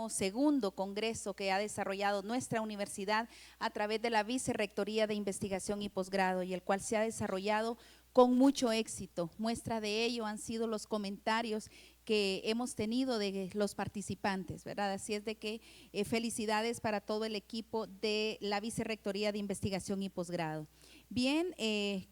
Segundo congreso que ha desarrollado nuestra universidad a través de la Vicerrectoría de Investigación y Posgrado, y el cual se ha desarrollado con mucho éxito. Muestra de ello han sido los comentarios que hemos tenido de los participantes, ¿verdad? Así es de que felicidades para todo el equipo de la Vicerrectoría de Investigación y Posgrado. Bien,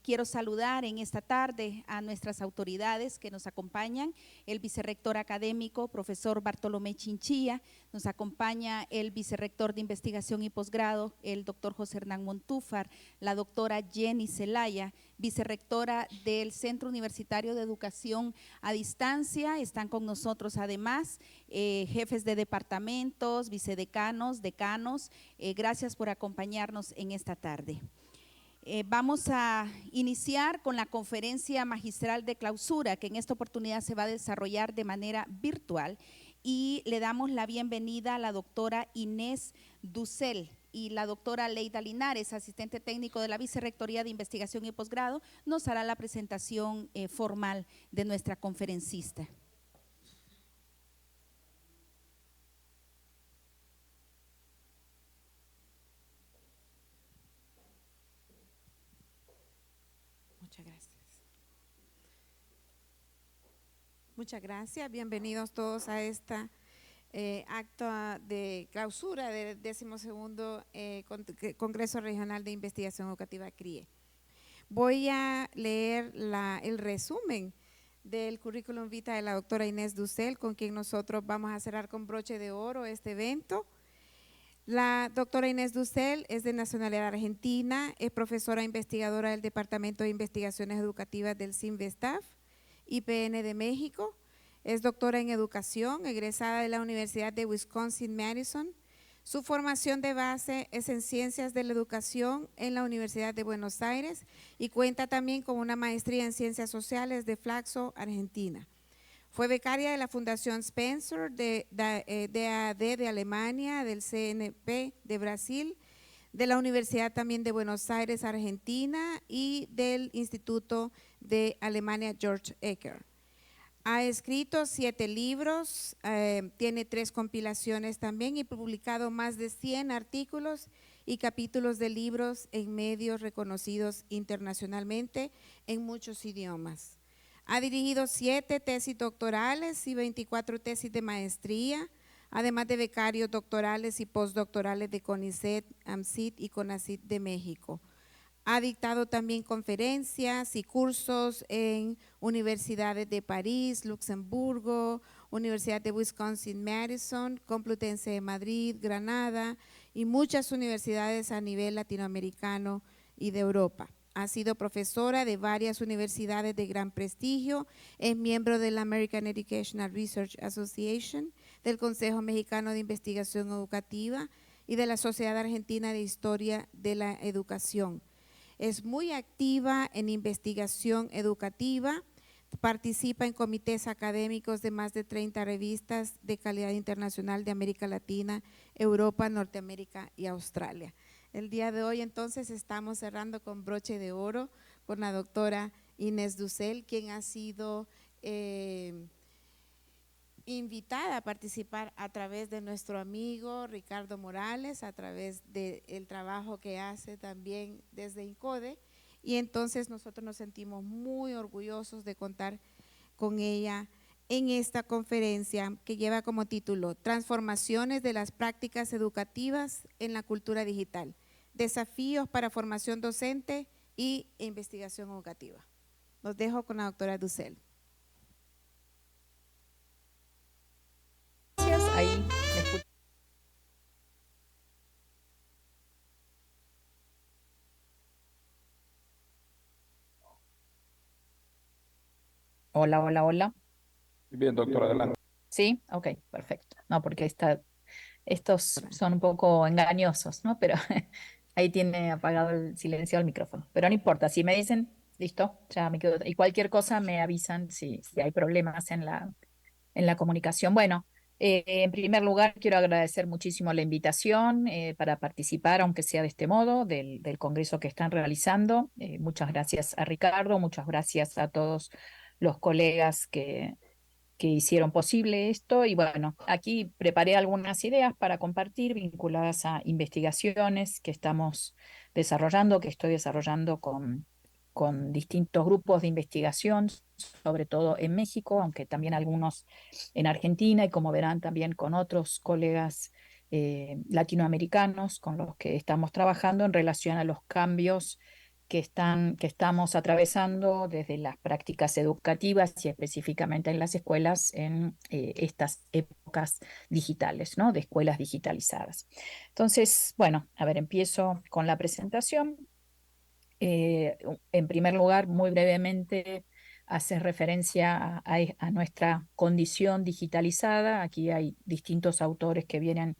quiero saludar en esta tarde a nuestras autoridades que nos acompañan, el vicerrector académico, profesor Bartolomé Chinchilla, nos acompaña el vicerrector de Investigación y Posgrado, el doctor José Hernán Montúfar, la doctora Jenny Zelaya, vicerrectora del Centro Universitario de Educación a Distancia. Están con nosotros además jefes de departamentos, vicedecanos, decanos. Gracias por acompañarnos en esta tarde. Vamos a iniciar con la conferencia magistral de clausura, que en esta oportunidad se va a desarrollar de manera virtual, y le damos la bienvenida a la doctora Inés Dussel y la doctora Leida Linares, asistente técnico de la Vicerrectoría de Investigación y Posgrado, nos hará la presentación formal de nuestra conferencista. Muchas gracias. Muchas gracias. Bienvenidos todos a esta acto de clausura del 12º Congreso Regional de Investigación Educativa CRIE. Voy a leer el resumen del currículum vitae de la doctora Inés Dussel, con quien nosotros vamos a cerrar con broche de oro este evento. La doctora Inés Dussel es de nacionalidad argentina, es profesora investigadora del Departamento de Investigaciones Educativas del CINVESTAF, IPN de México, es doctora en educación, egresada de la Universidad de Wisconsin-Madison. Su formación de base es en Ciencias de la Educación en la Universidad de Buenos Aires y cuenta también con una maestría en Ciencias Sociales de Flaxo, Argentina. Fue becaria de la Fundación Spencer, de DAAD de Alemania, del CNP de Brasil, de la Universidad también de Buenos Aires, Argentina, y del Instituto de Alemania George Ecker. Ha escrito 7 libros, tiene 3 compilaciones también y publicado más de 100 artículos y capítulos de libros en medios reconocidos internacionalmente en muchos idiomas. Ha dirigido 7 tesis doctorales y 24 tesis de maestría, además de becarios doctorales y postdoctorales de CONICET, AMSIT y CONACYT de México. Ha dictado también conferencias y cursos en universidades de París, Luxemburgo, Universidad de Wisconsin-Madison, Complutense de Madrid, Granada y muchas universidades a nivel latinoamericano y de Europa. Ha sido profesora de varias universidades de gran prestigio, es miembro de la American Educational Research Association, del Consejo Mexicano de Investigación Educativa y de la Sociedad Argentina de Historia de la Educación. Es muy activa en investigación educativa, participa en comités académicos de más de 30 revistas de calidad internacional de América Latina, Europa, Norteamérica y Australia. El día de hoy entonces estamos cerrando con broche de oro con la doctora Inés Dussel, quien ha sido invitada a participar a través de nuestro amigo Ricardo Morales, a través del trabajo que hace también desde INCODE, y entonces nosotros nos sentimos muy orgullosos de contar con ella en esta conferencia que lleva como título Transformaciones de las prácticas educativas en la cultura digital, desafíos para formación docente y investigación educativa. Los dejo con la doctora Dussel. Ahí me escucho. Hola, hola, hola. Bien, doctora, adelante. Sí, ok, perfecto. No, porque estos son un poco engañosos, ¿no? Pero ahí tiene apagado silenciado el micrófono. Pero no importa, si me dicen, listo, ya me quedo. Y cualquier cosa me avisan si hay problemas en la comunicación. Bueno, en primer lugar, quiero agradecer muchísimo la invitación para participar, aunque sea de este modo, del congreso que están realizando. Muchas gracias a Ricardo, muchas gracias a todos los colegas que que hicieron posible esto. Y bueno, aquí preparé algunas ideas para compartir vinculadas a investigaciones que estamos desarrollando, que estoy desarrollando con distintos grupos de investigación, sobre todo en México, aunque también algunos en Argentina y como verán también con otros colegas latinoamericanos con los que estamos trabajando en relación a los cambios que estamos atravesando desde las prácticas educativas y específicamente en las escuelas en estas épocas digitales, ¿no? De escuelas digitalizadas. Entonces, bueno, a ver, empiezo con la presentación. En primer lugar, muy brevemente, hace referencia a nuestra condición digitalizada. Aquí hay distintos autores que vienen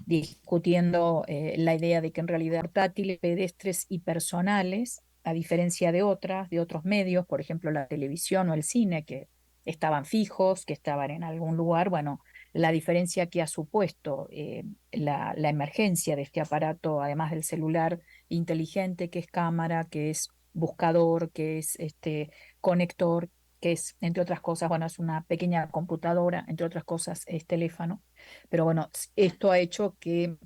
discutiendo la idea de que en realidad portátiles, pedestres y personales, a diferencia de otros medios, por ejemplo la televisión o el cine, que estaban fijos, que estaban en algún lugar, bueno, la diferencia que ha supuesto la emergencia de este aparato, además del celular inteligente, que es cámara, que es buscador, que es conector, que es, entre otras cosas, bueno, es una pequeña computadora, entre otras cosas, es teléfono. Pero bueno, esto ha hecho que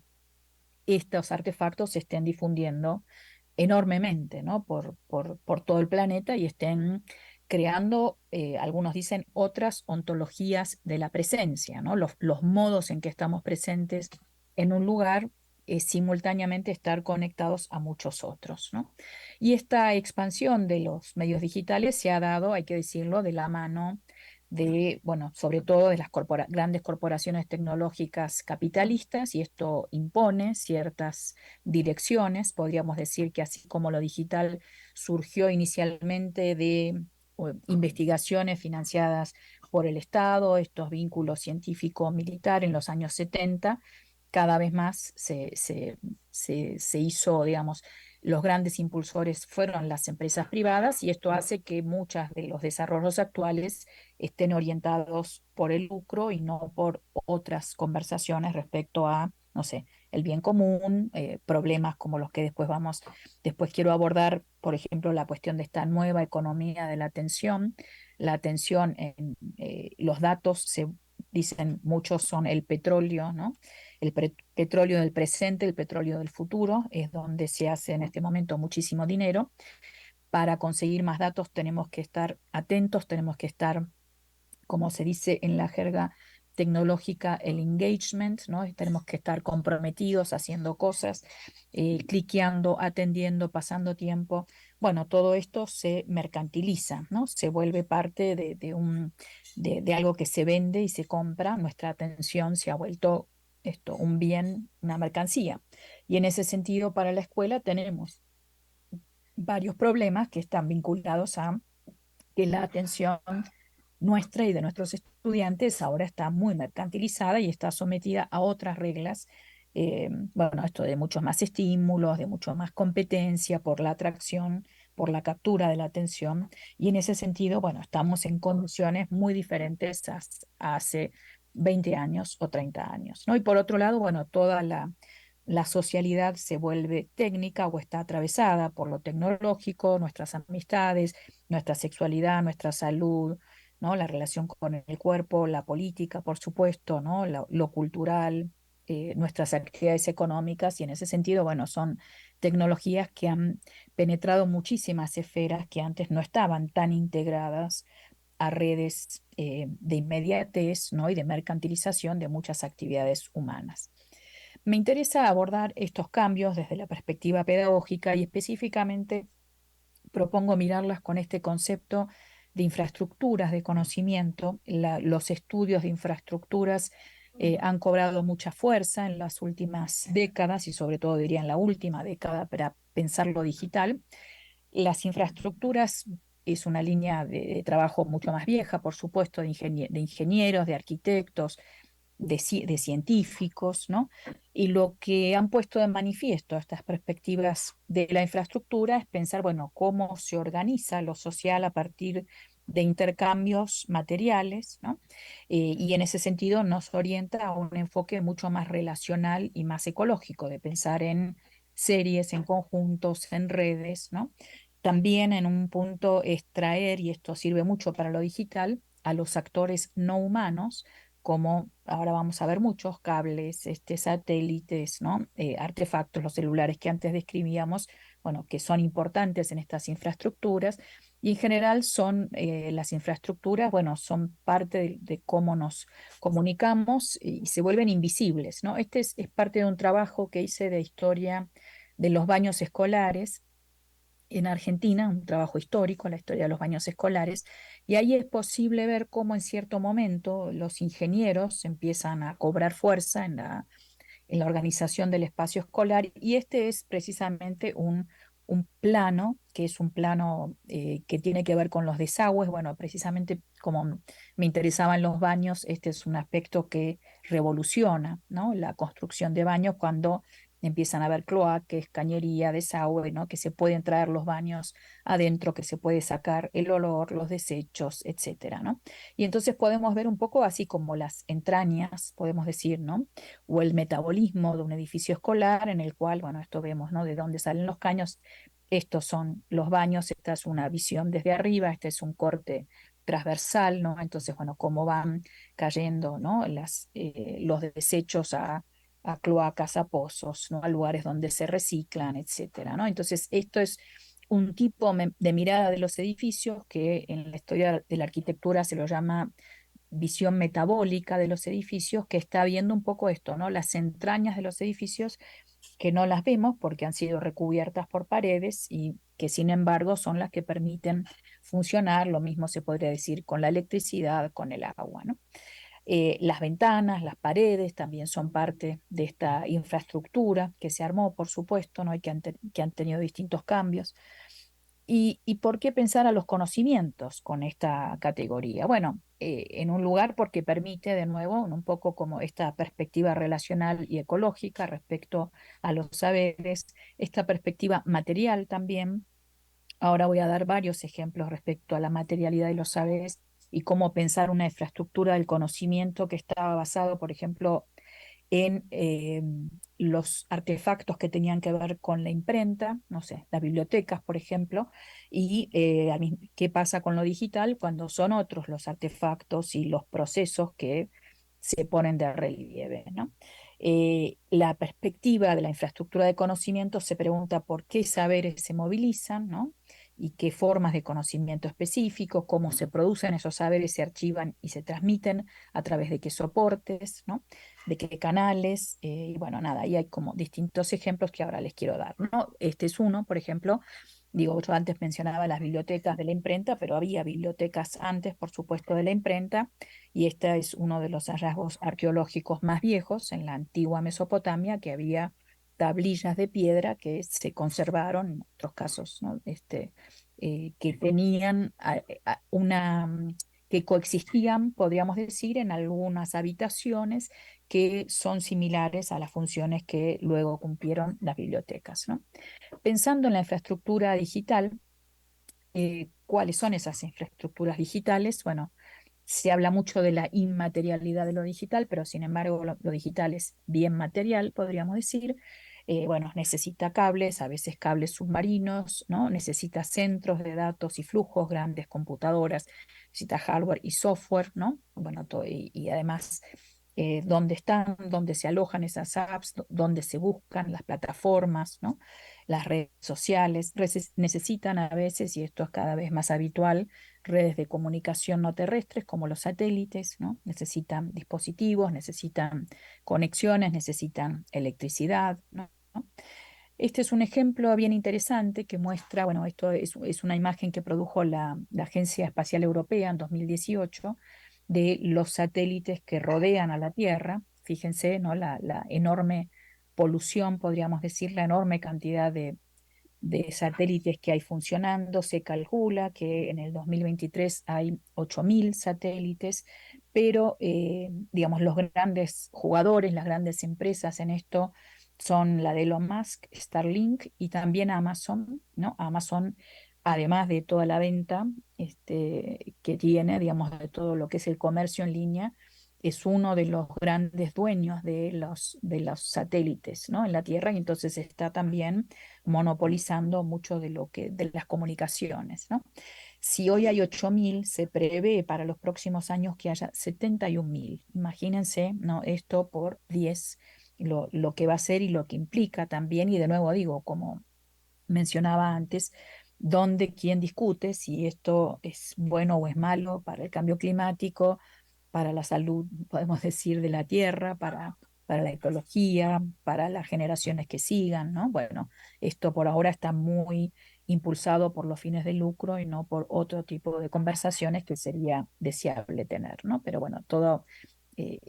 estos artefactos se estén difundiendo enormemente, ¿no? Por todo el planeta y estén creando, algunos dicen, otras ontologías de la presencia, ¿no? Los modos en que estamos presentes en un lugar simultáneamente estar conectados a muchos otros, ¿no? Y esta expansión de los medios digitales se ha dado, hay que decirlo, de la mano de, bueno, sobre todo de las grandes corporaciones tecnológicas capitalistas, y esto impone ciertas direcciones. Podríamos decir que así como lo digital surgió inicialmente de investigaciones financiadas por el Estado, estos vínculos científico-militar en los años 70, cada vez más se hizo, digamos, los grandes impulsores fueron las empresas privadas, y esto hace que muchos de los desarrollos actuales estén orientados por el lucro y no por otras conversaciones respecto a, no sé, el bien común, problemas como los que después quiero abordar, por ejemplo, la cuestión de esta nueva economía de la atención en los datos, se dicen muchos son el petróleo, ¿no? El petróleo del presente, el petróleo del futuro, es donde se hace en este momento muchísimo dinero. Para conseguir más datos tenemos que estar atentos, tenemos que estar, como se dice en la jerga tecnológica, el engagement, ¿no? Y tenemos que estar comprometidos haciendo cosas, cliqueando, atendiendo, pasando tiempo. Bueno, todo esto se mercantiliza, ¿no? Se vuelve parte de algo que se vende y se compra. Nuestra atención se ha vuelto un bien, una mercancía. Y en ese sentido, para la escuela tenemos varios problemas que están vinculados a que la atención nuestra y de nuestros estudiantes ahora está muy mercantilizada y está sometida a otras reglas. Bueno, esto de muchos más estímulos, de mucho más competencia por la atracción, por la captura de la atención. Y en ese sentido, bueno, estamos en condiciones muy diferentes a hace 20 años o 30 años, ¿no? Y por otro lado, bueno, toda la socialidad se vuelve técnica o está atravesada por lo tecnológico, nuestras amistades, nuestra sexualidad, nuestra salud, ¿no? La relación con el cuerpo, la política, por supuesto, ¿no? Lo cultural, nuestras actividades económicas, y en ese sentido, bueno, son tecnologías que han penetrado muchísimas esferas que antes no estaban tan integradas a redes de inmediatez, ¿no? Y de mercantilización de muchas actividades humanas. Me interesa abordar estos cambios desde la perspectiva pedagógica y específicamente propongo mirarlas con este concepto de infraestructuras de conocimiento. Los estudios de infraestructuras han cobrado mucha fuerza en las últimas décadas y sobre todo diría en la última década para pensar lo digital. Las infraestructuras es una línea de trabajo mucho más vieja, por supuesto, de ingenieros, de arquitectos, de científicos, ¿no? Y lo que han puesto de manifiesto estas perspectivas de la infraestructura es pensar, bueno, cómo se organiza lo social a partir de intercambios materiales, ¿no? Y en ese sentido nos orienta a un enfoque mucho más relacional y más ecológico, de pensar en series, en conjuntos, en redes, ¿no? También en un punto extraer, y esto sirve mucho para lo digital, a los actores no humanos, como ahora vamos a ver muchos cables, satélites, ¿no? Artefactos, los celulares que antes describíamos, bueno, que son importantes en estas infraestructuras. Y en general son las infraestructuras, bueno, son parte de cómo nos comunicamos y se vuelven invisibles, ¿no? Es parte de un trabajo que hice de historia de los baños escolares en Argentina, un trabajo histórico, la historia de los baños escolares, y ahí es posible ver cómo en cierto momento los ingenieros empiezan a cobrar fuerza en la organización del espacio escolar, y este es precisamente un plano, que es un plano que tiene que ver con los desagües. Bueno, precisamente como me interesaban los baños, este es un aspecto que revoluciona, ¿no? La construcción de baños cuando empiezan a haber cloaques, cañería, desagüe, ¿no? Que se pueden traer los baños adentro, que se puede sacar el olor, los desechos, etcétera, ¿no? Y entonces podemos ver un poco así como las entrañas, podemos decir, ¿no? O el metabolismo de un edificio escolar en el cual, bueno, esto vemos, ¿no? De dónde salen los caños. Estos son los baños, esta es una visión desde arriba, este es un corte transversal, ¿no? Entonces, bueno, cómo van cayendo, ¿no? Los desechos a cloacas, a pozos, ¿no? A lugares donde se reciclan, etcétera, ¿no? Entonces, esto es un tipo de mirada de los edificios que en la historia de la arquitectura se lo llama visión metabólica de los edificios, que está viendo un poco esto, ¿no? Las entrañas de los edificios que no las vemos porque han sido recubiertas por paredes y que sin embargo son las que permiten funcionar. Lo mismo se podría decir con la electricidad, con el agua, ¿no? Las ventanas, las paredes también son parte de esta infraestructura que se armó, por supuesto, ¿no? Y que han tenido distintos cambios. ¿Y por qué pensar a los conocimientos con esta categoría? Bueno, en un lugar porque permite de nuevo un poco como esta perspectiva relacional y ecológica respecto a los saberes, esta perspectiva material también. Ahora voy a dar varios ejemplos respecto a la materialidad de los saberes y cómo pensar una infraestructura del conocimiento que estaba basado, por ejemplo, en los artefactos que tenían que ver con la imprenta, no sé, las bibliotecas, por ejemplo, y qué pasa con lo digital cuando son otros los artefactos y los procesos que se ponen de relieve, ¿no? La perspectiva de la infraestructura de conocimiento se pregunta por qué saberes se movilizan, ¿no? Y qué formas de conocimiento específicos, cómo se producen esos saberes, se archivan y se transmiten a través de qué soportes, ¿no? De qué canales, y bueno, nada, ahí hay como distintos ejemplos que ahora les quiero dar, ¿no? Este es uno, por ejemplo, digo, yo antes mencionaba las bibliotecas de la imprenta, pero había bibliotecas antes, por supuesto, de la imprenta, y este es uno de los hallazgos arqueológicos más viejos en la antigua Mesopotamia, que había tablillas de piedra que se conservaron, en otros casos, ¿no? Que tenían que coexistían, podríamos decir, en algunas habitaciones que son similares a las funciones que luego cumplieron las bibliotecas, ¿no? Pensando en la infraestructura digital, ¿cuáles son esas infraestructuras digitales? Bueno, se habla mucho de la inmaterialidad de lo digital, pero sin embargo lo digital es bien material, podríamos decir. Bueno, necesita cables, a veces cables submarinos, ¿no? Necesita centros de datos y flujos, grandes computadoras, necesita hardware y software, ¿no? Bueno, y además dónde están, dónde se alojan esas apps, dónde se buscan las plataformas, ¿no? Las redes sociales necesitan a veces, y esto es cada vez más habitual, redes de comunicación no terrestres como los satélites, ¿no? Necesitan dispositivos, necesitan conexiones, necesitan electricidad, ¿no? Este es un ejemplo bien interesante que muestra, bueno, esto es una imagen que produjo la Agencia Espacial Europea en 2018 de los satélites que rodean a la Tierra. Fíjense, ¿no? La enorme polución, podríamos decir, la enorme cantidad de satélites que hay funcionando. Se calcula que en el 2023 hay 8.000 satélites, pero digamos, los grandes jugadores, las grandes empresas en esto son la de Elon Musk, Starlink y también Amazon, ¿no? Amazon, además de toda la venta que tiene, digamos, de todo lo que es el comercio en línea, es uno de los grandes dueños de los satélites, ¿no? En la Tierra, y entonces está también monopolizando mucho de las comunicaciones, ¿no? Si hoy hay 8.000, se prevé para los próximos años que haya 71.000. Imagínense, ¿no? Esto por 10, lo que va a ser y lo que implica también, y de nuevo digo, como mencionaba antes, donde quién discute si esto es bueno o es malo para el cambio climático, para la salud, podemos decir, de la tierra, para la ecología, para las generaciones que sigan, ¿no? Bueno, esto por ahora está muy impulsado por los fines de lucro y no por otro tipo de conversaciones que sería deseable tener, ¿no? Pero bueno, todo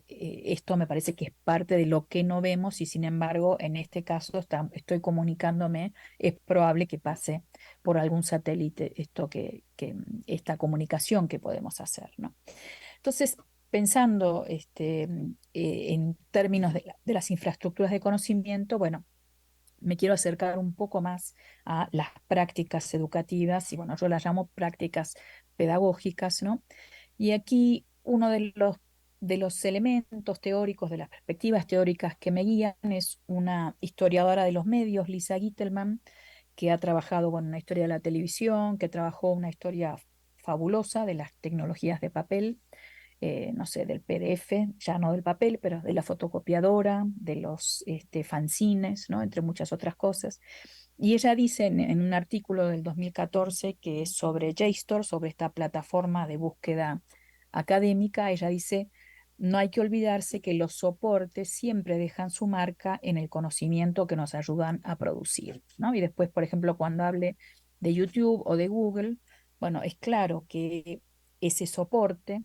esto me parece que es parte de lo que no vemos y sin embargo en este caso estoy comunicándome, es probable que pase por algún satélite esta comunicación que podemos hacer, ¿no? Entonces, pensando en términos de las infraestructuras de conocimiento, bueno, me quiero acercar un poco más a las prácticas educativas y bueno, yo las llamo prácticas pedagógicas, ¿no? Y aquí uno de los elementos teóricos, de las perspectivas teóricas que me guían es una historiadora de los medios, Lisa Gittelman, que ha trabajado con una historia de la televisión, que trabajó una historia fabulosa de las tecnologías de papel, no sé, del PDF, ya no del papel, pero de la fotocopiadora, de los fanzines, ¿no? Entre muchas otras cosas. Y ella dice en un artículo del 2014 que es sobre JSTOR, sobre esta plataforma de búsqueda académica, ella dice, no hay que olvidarse que los soportes siempre dejan su marca en el conocimiento que nos ayudan a producir, ¿no? Y después, por ejemplo, cuando hable de YouTube o de Google, bueno, es claro que ese soporte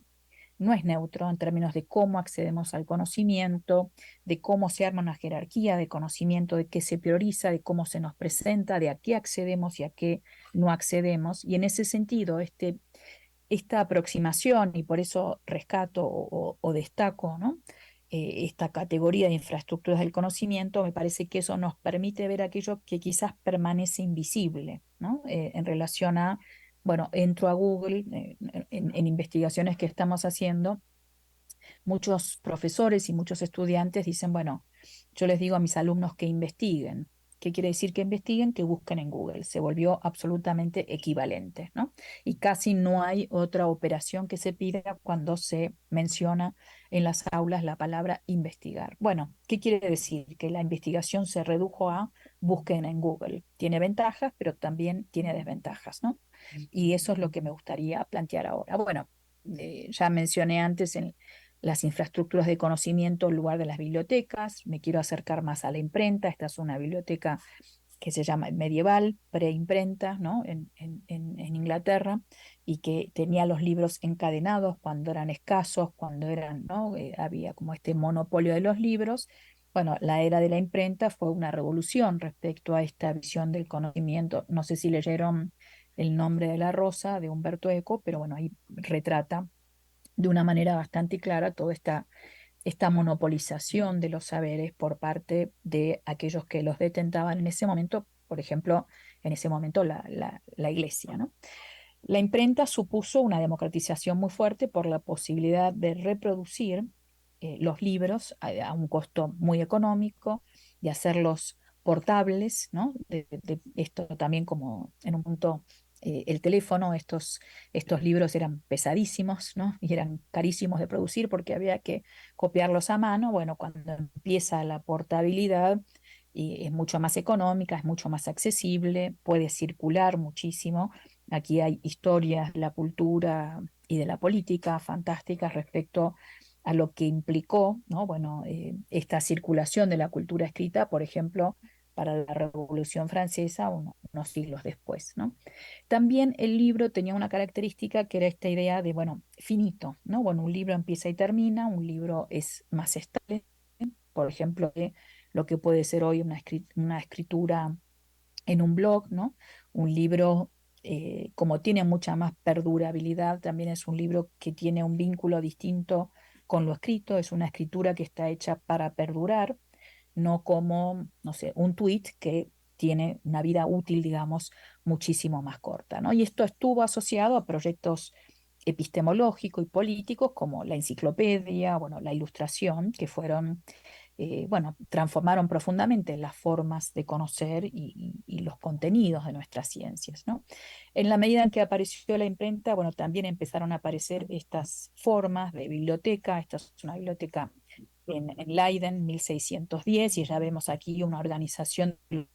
no es neutro en términos de cómo accedemos al conocimiento, de cómo se arma una jerarquía de conocimiento, de qué se prioriza, de cómo se nos presenta, de a qué accedemos y a qué no accedemos. Y en ese sentido, esta aproximación, y por eso rescato o destaco, ¿no? Esta categoría de infraestructuras del conocimiento, me parece que eso nos permite ver aquello que quizás permanece invisible, ¿no? En relación a, bueno, entro a Google en investigaciones que estamos haciendo, muchos profesores y muchos estudiantes dicen, bueno, yo les digo a mis alumnos que investiguen. ¿Qué quiere decir que investiguen? Que busquen en Google. Se volvió absolutamente equivalente, ¿no? Y casi no hay otra operación que se pida cuando se menciona en las aulas la palabra investigar. Bueno, ¿qué quiere decir? Que la investigación se redujo a busquen en Google. Tiene ventajas, pero también tiene desventajas, ¿no? Y eso es lo que me gustaría plantear ahora. Bueno, ya mencioné antes en las infraestructuras de conocimiento en lugar de las bibliotecas. Me quiero acercar más a la imprenta. Esta es una biblioteca que se llama medieval, preimprenta, ¿no? En Inglaterra, y que tenía los libros encadenados cuando eran escasos, cuando eran, ¿no? Había como este monopolio de los libros. Bueno, la era de la imprenta fue una revolución respecto a esta visión del conocimiento. No sé si leyeron El nombre de la rosa de Humberto Eco, pero bueno, ahí retrata de una manera bastante clara toda esta monopolización de los saberes por parte de aquellos que los detentaban en ese momento, por ejemplo, en ese momento la iglesia, ¿no? La imprenta supuso una democratización muy fuerte por la posibilidad de reproducir los libros a un costo muy económico, de hacerlos portables, ¿no? Esto también como en un punto el teléfono, estos libros eran pesadísimos, ¿no? Y eran carísimos de producir porque había que copiarlos a mano. Bueno, cuando empieza la portabilidad, y es mucho más económica, es mucho más accesible, puede circular muchísimo. Aquí hay historias de la cultura y de la política fantásticas respecto a lo que implicó, ¿no? Bueno, esta circulación de la cultura escrita, por ejemplo, para la Revolución Francesa unos siglos después, ¿no? También el libro tenía una característica que era esta idea de, bueno, finito, ¿no? Bueno, un libro empieza y termina, un libro es más estable, por ejemplo, de lo que puede ser hoy una escritura en un blog, ¿no? Un libro, como tiene mucha más perdurabilidad, también es un libro que tiene un vínculo distinto con lo escrito, es una escritura que está hecha para perdurar, no como, no sé, un tweet que tiene una vida útil, digamos, muchísimo más corta, ¿no? Y esto estuvo asociado a proyectos epistemológicos y políticos como la enciclopedia, bueno, la ilustración, que fueron bueno, transformaron profundamente las formas de conocer y los contenidos de nuestras ciencias, ¿no? En la medida en que apareció la imprenta, bueno, también empezaron a aparecer estas formas de biblioteca. Esta es una biblioteca en Leiden, 1610, y ya vemos aquí una organización de los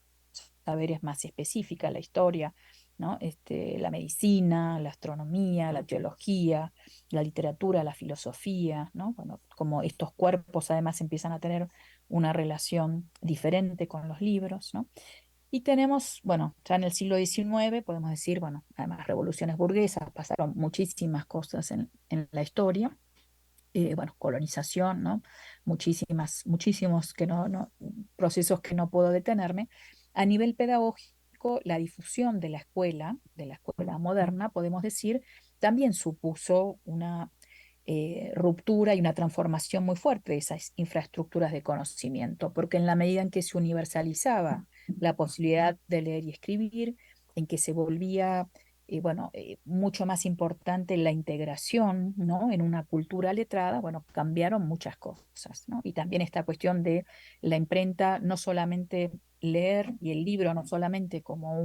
saberes más específica, la historia, ¿no? La medicina, la astronomía, la teología, la literatura, la filosofía, ¿no? Bueno, como estos cuerpos además empiezan a tener una relación diferente con los libros, ¿no? Y tenemos, bueno, ya en el siglo XIX, podemos decir, bueno, además revoluciones burguesas, pasaron muchísimas cosas en la historia, bueno, colonización, ¿no? Muchísimos que procesos que no puedo detenerme. A nivel pedagógico, la difusión de la escuela moderna, podemos decir, también supuso una ruptura y una transformación muy fuerte de esas infraestructuras de conocimiento, porque en la medida en que se universalizaba la posibilidad de leer y escribir, en que se volvía bueno, mucho más importante la integración, ¿no? En una cultura letrada, bueno, cambiaron muchas cosas, ¿no? Y también esta cuestión de la imprenta, no solamente leer y el libro, no solamente como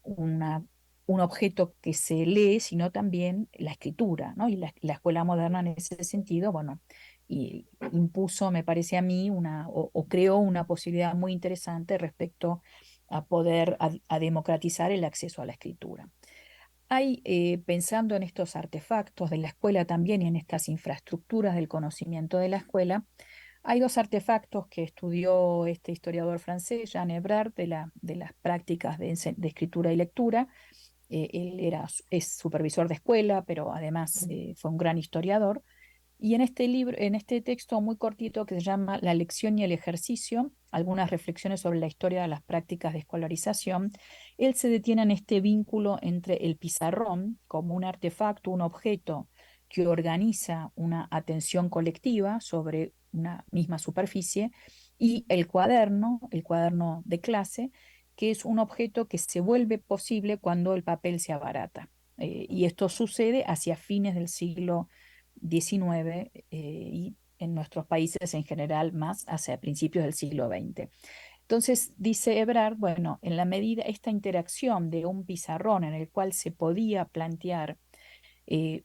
una, un objeto que se lee, sino también la escritura, ¿no? Y la escuela moderna en ese sentido, bueno, y impuso, me parece a mí, o creó una posibilidad muy interesante respecto a poder a democratizar el acceso a la escritura. Hay, pensando en estos artefactos de la escuela también y en estas infraestructuras del conocimiento de la escuela, hay dos artefactos que estudió este historiador francés, Jean Hebrard, de las prácticas de escritura y lectura. Él es supervisor de escuela, pero además fue un gran historiador. Y en este libro, en este texto muy cortito que se llama La lección y el ejercicio, algunas reflexiones sobre la historia de las prácticas de escolarización, él se detiene en este vínculo entre el pizarrón como un artefacto, un objeto que organiza una atención colectiva sobre una misma superficie, y el cuaderno de clase, que es un objeto que se vuelve posible cuando el papel se abarata. Y esto sucede hacia fines del siglo XIX, y en nuestros países en general más hacia principios del siglo XX. Entonces, dice Ebrard, bueno, en la medida esta interacción de un pizarrón en el cual se podía plantear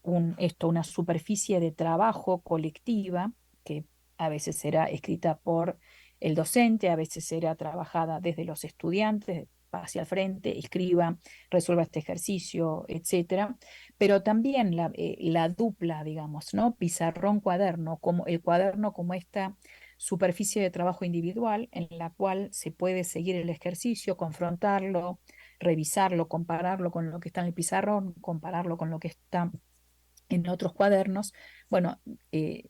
una superficie de trabajo colectiva, que a veces era escrita por el docente, a veces era trabajada desde los estudiantes, hacia el frente, escriba, resuelva este ejercicio, etcétera, pero también la dupla, digamos, ¿no? Pizarrón-cuaderno, como el cuaderno como esta superficie de trabajo individual en la cual se puede seguir el ejercicio, confrontarlo, revisarlo, compararlo con lo que está en el pizarrón, compararlo con lo que está en otros cuadernos. Bueno,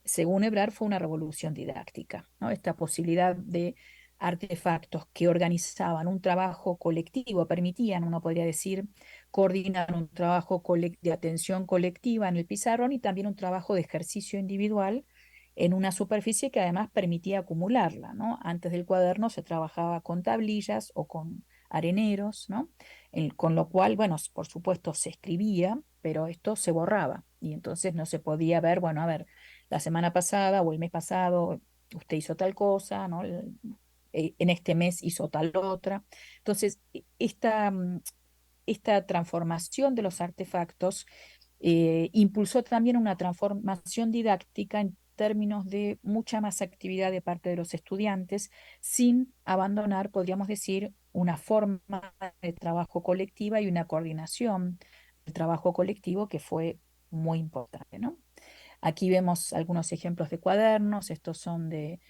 según Ebrard fue una revolución didáctica, ¿no? Esta posibilidad de artefactos que organizaban un trabajo colectivo, permitían, uno podría decir, coordinar un trabajo de atención colectiva en el pizarrón y también un trabajo de ejercicio individual en una superficie que además permitía acumularla, ¿no? Antes del cuaderno se trabajaba con tablillas o con areneros, ¿no? Con lo cual, bueno, por supuesto se escribía, pero esto se borraba y entonces no se podía ver, bueno, a ver, la semana pasada o el mes pasado usted hizo tal cosa, ¿no? En este mes hizo tal otra. Entonces, esta transformación de los artefactos impulsó también una transformación didáctica en términos de mucha más actividad de parte de los estudiantes, sin abandonar, podríamos decir, una forma de trabajo colectiva y una coordinación del trabajo colectivo que fue muy importante, ¿no? Aquí vemos algunos ejemplos de cuadernos. Estos son de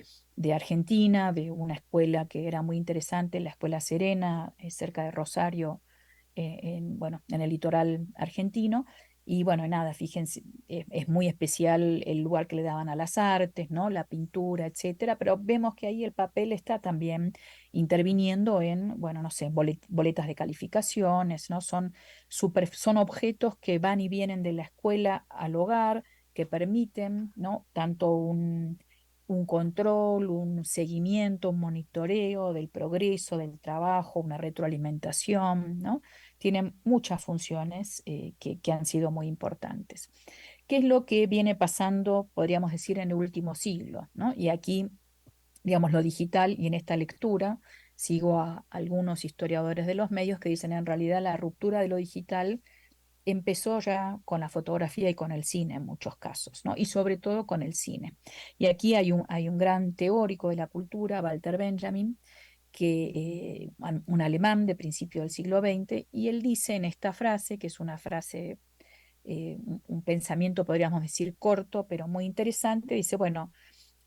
Argentina, de una escuela que era muy interesante, la Escuela Serena, cerca de Rosario, bueno, en el litoral argentino. Y bueno, nada, fíjense, es muy especial el lugar que le daban a las artes, ¿no? La pintura, etcétera, pero vemos que ahí el papel está también interviniendo en, bueno, no sé, boletas de calificaciones, ¿no? Son objetos que van y vienen de la escuela al hogar, que permiten, ¿no? Tanto un control, un seguimiento, un monitoreo del progreso, del trabajo, una retroalimentación, ¿no? Tienen muchas funciones que han sido muy importantes. ¿Qué es lo que viene pasando, podríamos decir, en el último siglo, ¿no? Y aquí digamos, lo digital, y en esta lectura sigo a algunos historiadores de los medios que dicen en realidad la ruptura de lo digital empezó ya con la fotografía y con el cine en muchos casos, ¿no? Y sobre todo con el cine. Y aquí hay un gran teórico de la cultura, Walter Benjamin, un alemán de principio del siglo XX, y él dice en esta frase, que es una frase, un pensamiento, podríamos decir, corto, pero muy interesante, dice, bueno,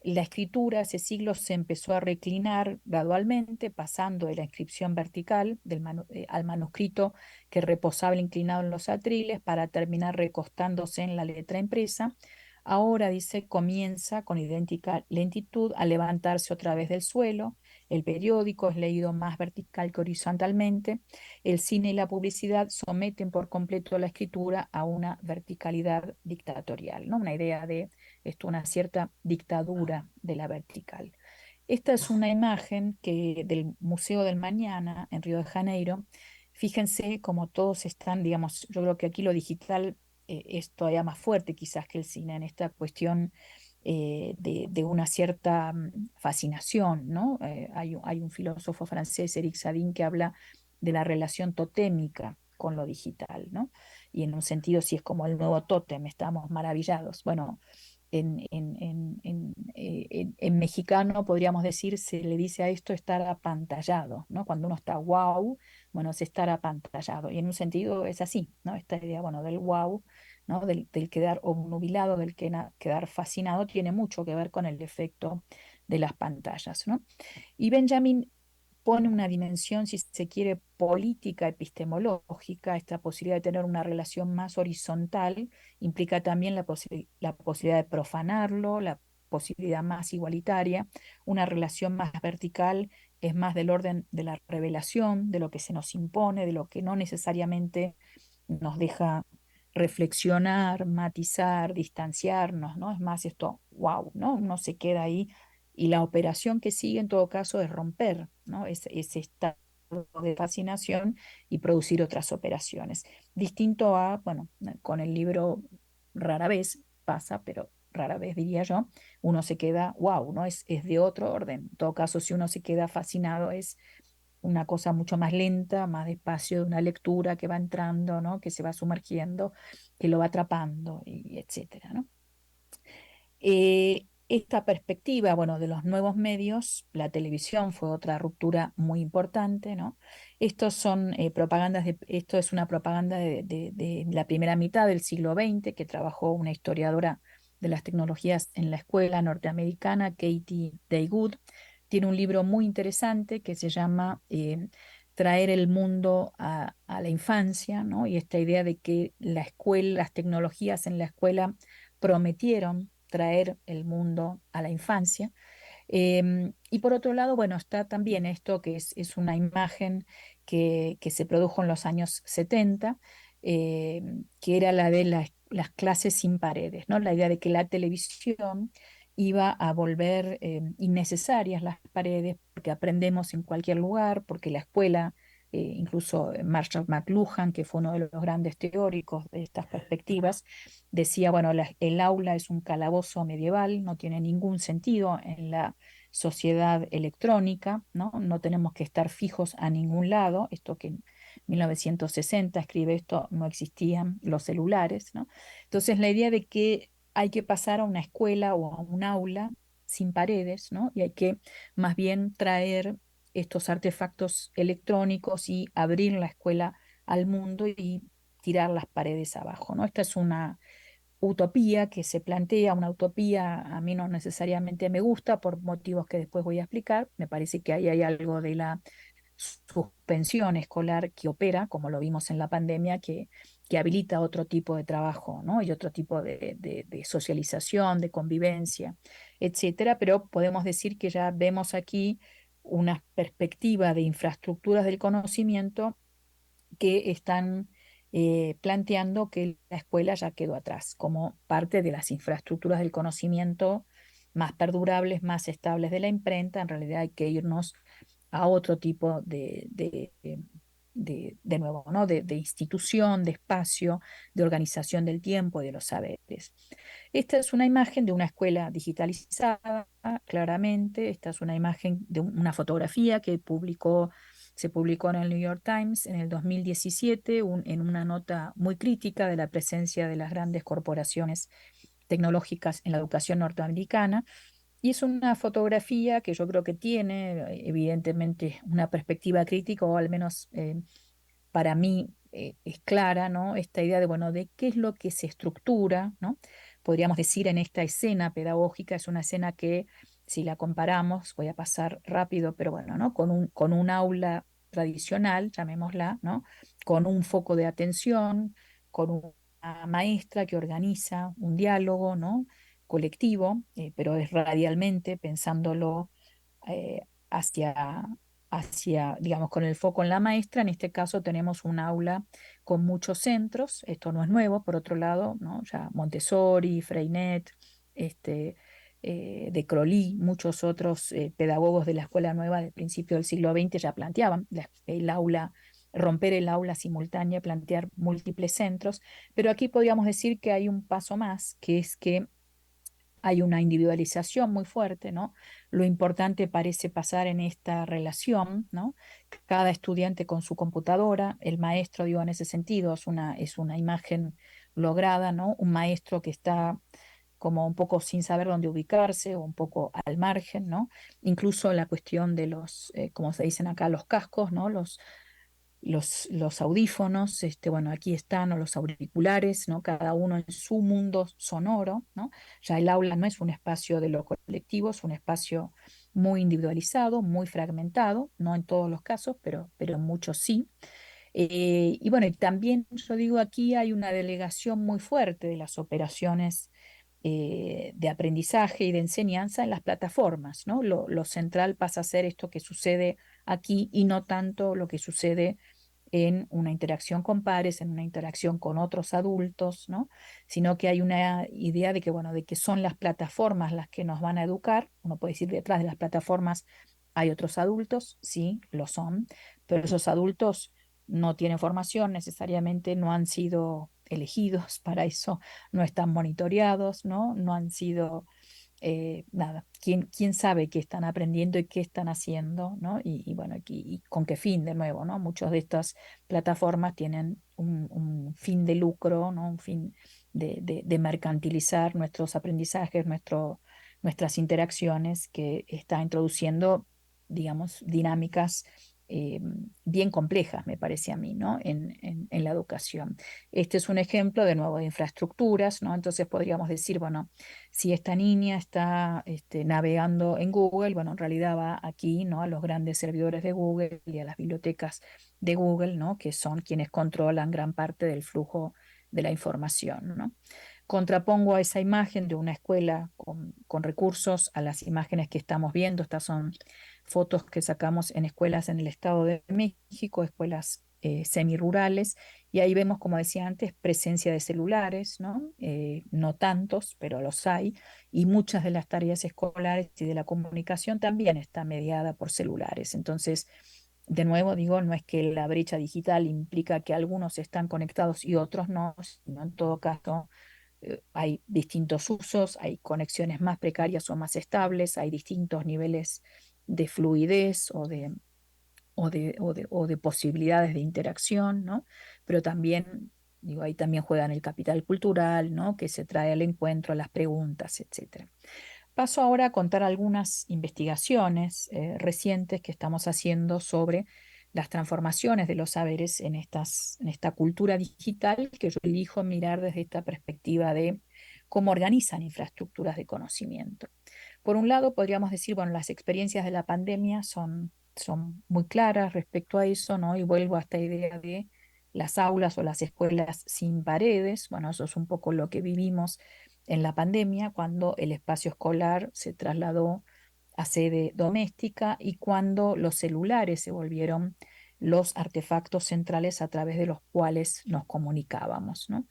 la escritura hace siglos se empezó a reclinar gradualmente, pasando de la inscripción vertical al manuscrito que reposaba inclinado en los atriles para terminar recostándose en la letra impresa. Ahora, dice, comienza con idéntica lentitud a levantarse otra vez del suelo. El periódico es leído más vertical que horizontalmente. El cine y la publicidad someten por completo la escritura a una verticalidad dictatorial, ¿no? Una idea de esto, una cierta dictadura de la vertical. Esta es una imagen del Museo del Mañana en Río de Janeiro. Fíjense cómo todos están, digamos, yo creo que aquí lo digital es todavía más fuerte quizás que el cine en esta cuestión de una cierta fascinación, ¿no? Hay un filósofo francés, Eric Sadin, que habla de la relación totémica con lo digital, ¿no? Y en un sentido, si es como el nuevo tótem, estamos maravillados. Bueno, en mexicano podríamos decir, se le dice a esto estar apantallado, ¿no? Cuando uno está wow, bueno, es estar apantallado. Y en un sentido es así, ¿no? Esta idea, bueno, del wow, ¿no? Del quedar obnubilado, quedar fascinado, tiene mucho que ver con el efecto de las pantallas, ¿no? Y Benjamin pone una dimensión, si se quiere, política epistemológica. Esta posibilidad de tener una relación más horizontal implica también la posibilidad de profanarlo, la posibilidad más igualitaria. Una relación más vertical es más del orden de la revelación, de lo que se nos impone, de lo que no necesariamente nos deja reflexionar, matizar, distanciarnos, ¿no? Es más esto, wow, ¿no? Uno se queda ahí, y la operación que sigue en todo caso es romper, ¿no? Ese estado de fascinación y producir otras operaciones. Distinto a, bueno, con el libro rara vez pasa, pero rara vez diría yo, uno se queda, wow, ¿no? Es de otro orden. En todo caso, si uno se queda fascinado, es una cosa mucho más lenta, más despacio, de una lectura que va entrando, ¿no? Que se va sumergiendo, que lo va atrapando, y etcétera, ¿no? Esta perspectiva, bueno, de los nuevos medios, la televisión fue otra ruptura muy importante, ¿no? Estos son esto es una propaganda de la primera mitad del siglo XX que trabajó una historiadora de las tecnologías en la escuela norteamericana, Katie Daygood. Tiene un libro muy interesante que se llama Traer el mundo a la infancia, ¿no? Y esta idea de que la escuela, las tecnologías en la escuela prometieron traer el mundo a la infancia. Y por otro lado, bueno, está también esto que es una imagen que se produjo en los años 70, que era la de las clases sin paredes, ¿no? La idea de que la televisión iba a volver innecesarias las paredes porque aprendemos en cualquier lugar, porque la escuela, incluso Marshall McLuhan, que fue uno de los grandes teóricos de estas perspectivas, decía, bueno, el aula es un calabozo medieval, no tiene ningún sentido en la sociedad electrónica, ¿no? No tenemos que estar fijos a ningún lado. Esto que en 1960 escribe esto, no existían los celulares, ¿no? Entonces la idea de que hay que pasar a una escuela o a un aula sin paredes, ¿no? Y hay que más bien traer estos artefactos electrónicos y abrir la escuela al mundo y tirar las paredes abajo, ¿no? Esta es una utopía que se plantea, una utopía a mí no necesariamente me gusta por motivos que después voy a explicar. Me parece que ahí hay algo de la suspensión escolar que opera, como lo vimos en la pandemia, que habilita otro tipo de trabajo, ¿no? Y otro tipo de socialización, de convivencia, etcétera. Pero podemos decir que ya vemos aquí una perspectiva de infraestructuras del conocimiento que están planteando que la escuela ya quedó atrás, como parte de las infraestructuras del conocimiento más perdurables, más estables de la imprenta. En realidad hay que irnos a otro tipo de nuevo, ¿no? De institución, de espacio, de organización del tiempo y de los saberes. Esta es una imagen de una escuela digitalizada, claramente. Esta es una imagen de una fotografía que se publicó en el New York Times en el 2017 en una nota muy crítica de la presencia de las grandes corporaciones tecnológicas en la educación norteamericana. Y es una fotografía que yo creo que tiene, evidentemente, una perspectiva crítica, o al menos para mí es clara, ¿no? Esta idea de, bueno, de qué es lo que se estructura, ¿no? Podríamos decir en esta escena pedagógica, es una escena que, si la comparamos, voy a pasar rápido, pero bueno, ¿no? Con un aula tradicional, llamémosla, ¿no? Con un foco de atención, con una maestra que organiza un diálogo, ¿no? Colectivo, pero es radialmente, pensándolo hacia digamos, con el foco en la maestra. En este caso tenemos un aula con muchos centros. Esto no es nuevo, por otro lado, ¿no? Ya Montessori, Freinet, este, de Crowley, muchos otros pedagogos de la escuela nueva del principio del siglo XX ya planteaban el aula, romper el aula simultánea, plantear múltiples centros, pero aquí podríamos decir que hay un paso más, que es que hay una individualización muy fuerte, ¿no? Lo importante parece pasar en esta relación, ¿no? Cada estudiante con su computadora, el maestro, digo, en ese sentido, es una imagen lograda, ¿no? Un maestro que está como un poco sin saber dónde ubicarse o un poco al margen, ¿no? Incluso la cuestión de como se dicen acá, los cascos, ¿no? Los audífonos, bueno, aquí están, o los auriculares, ¿no? Cada uno en su mundo sonoro, ¿no? Ya el aula no es un espacio de lo colectivo, es un espacio muy individualizado, muy fragmentado, no en todos los casos, pero en muchos sí. Y bueno, y también yo digo, aquí hay una delegación muy fuerte de las operaciones de aprendizaje y de enseñanza en las plataformas, ¿no? Lo central pasa a ser esto que sucede aquí y no tanto lo que sucede en una interacción con pares, en una interacción con otros adultos, ¿no? Sino que hay una idea de que, bueno, de que son las plataformas las que nos van a educar. Uno puede decir, detrás de las plataformas hay otros adultos, sí, lo son, pero esos adultos no tienen formación, necesariamente no han sido elegidos para eso, no están monitoreados, ¿no? No han sido nada, quién sabe qué están aprendiendo y qué están haciendo, ¿no? Y bueno, y con qué fin, de nuevo, ¿no? Muchas de estas plataformas tienen un fin de lucro, ¿no? Un fin de mercantilizar nuestros aprendizajes, nuestras interacciones, que está introduciendo, digamos, dinámicas bien complejas, me parece a mí, ¿no? En la educación. Este es un ejemplo, de nuevo, de infraestructuras, ¿no? Entonces podríamos decir, bueno, si esta niña está navegando en Google, bueno, en realidad va aquí, ¿no? A los grandes servidores de Google y a las bibliotecas de Google, ¿no? Que son quienes controlan gran parte del flujo de la información, ¿no? Contrapongo a esa imagen de una escuela con recursos a las imágenes que estamos viendo. Estas son fotos que sacamos en escuelas en el Estado de México, escuelas semirurales, y ahí vemos, como decía antes, presencia de celulares, ¿no? No tantos, pero los hay, y muchas de las tareas escolares y de la comunicación también está mediada por celulares. Entonces, de nuevo digo, no es que la brecha digital implica que algunos están conectados y otros no, sino en todo caso hay distintos usos, hay conexiones más precarias o más estables, hay distintos niveles de fluidez o de posibilidades de interacción, ¿no? Pero también, digo, ahí también juegan el capital cultural, ¿no? Que se trae al encuentro, las preguntas, etcétera. Paso ahora a contar algunas investigaciones recientes que estamos haciendo sobre las transformaciones de los saberes en esta cultura digital, que yo elijo mirar desde esta perspectiva de cómo organizan infraestructuras de conocimiento. Por un lado, podríamos decir, bueno, las experiencias de la pandemia son muy claras respecto a eso, ¿no? Y vuelvo a esta idea de las aulas o las escuelas sin paredes. Bueno, eso es un poco lo que vivimos en la pandemia, cuando el espacio escolar se trasladó a sede doméstica y cuando los celulares se volvieron los artefactos centrales a través de los cuales nos comunicábamos, ¿no?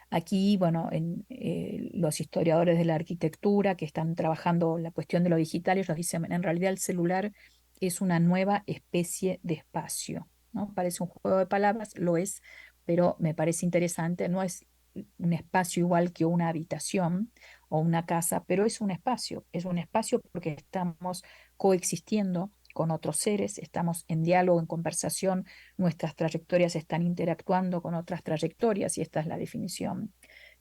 Aquí, bueno, los historiadores de la arquitectura que están trabajando la cuestión de lo digital, ellos dicen, en realidad el celular es una nueva especie de espacio, ¿no? Parece un juego de palabras, lo es, pero me parece interesante, no es un espacio igual que una habitación o una casa, pero es un espacio porque estamos coexistiendo con otros seres, estamos en diálogo, en conversación, nuestras trayectorias están interactuando con otras trayectorias y esta es la definición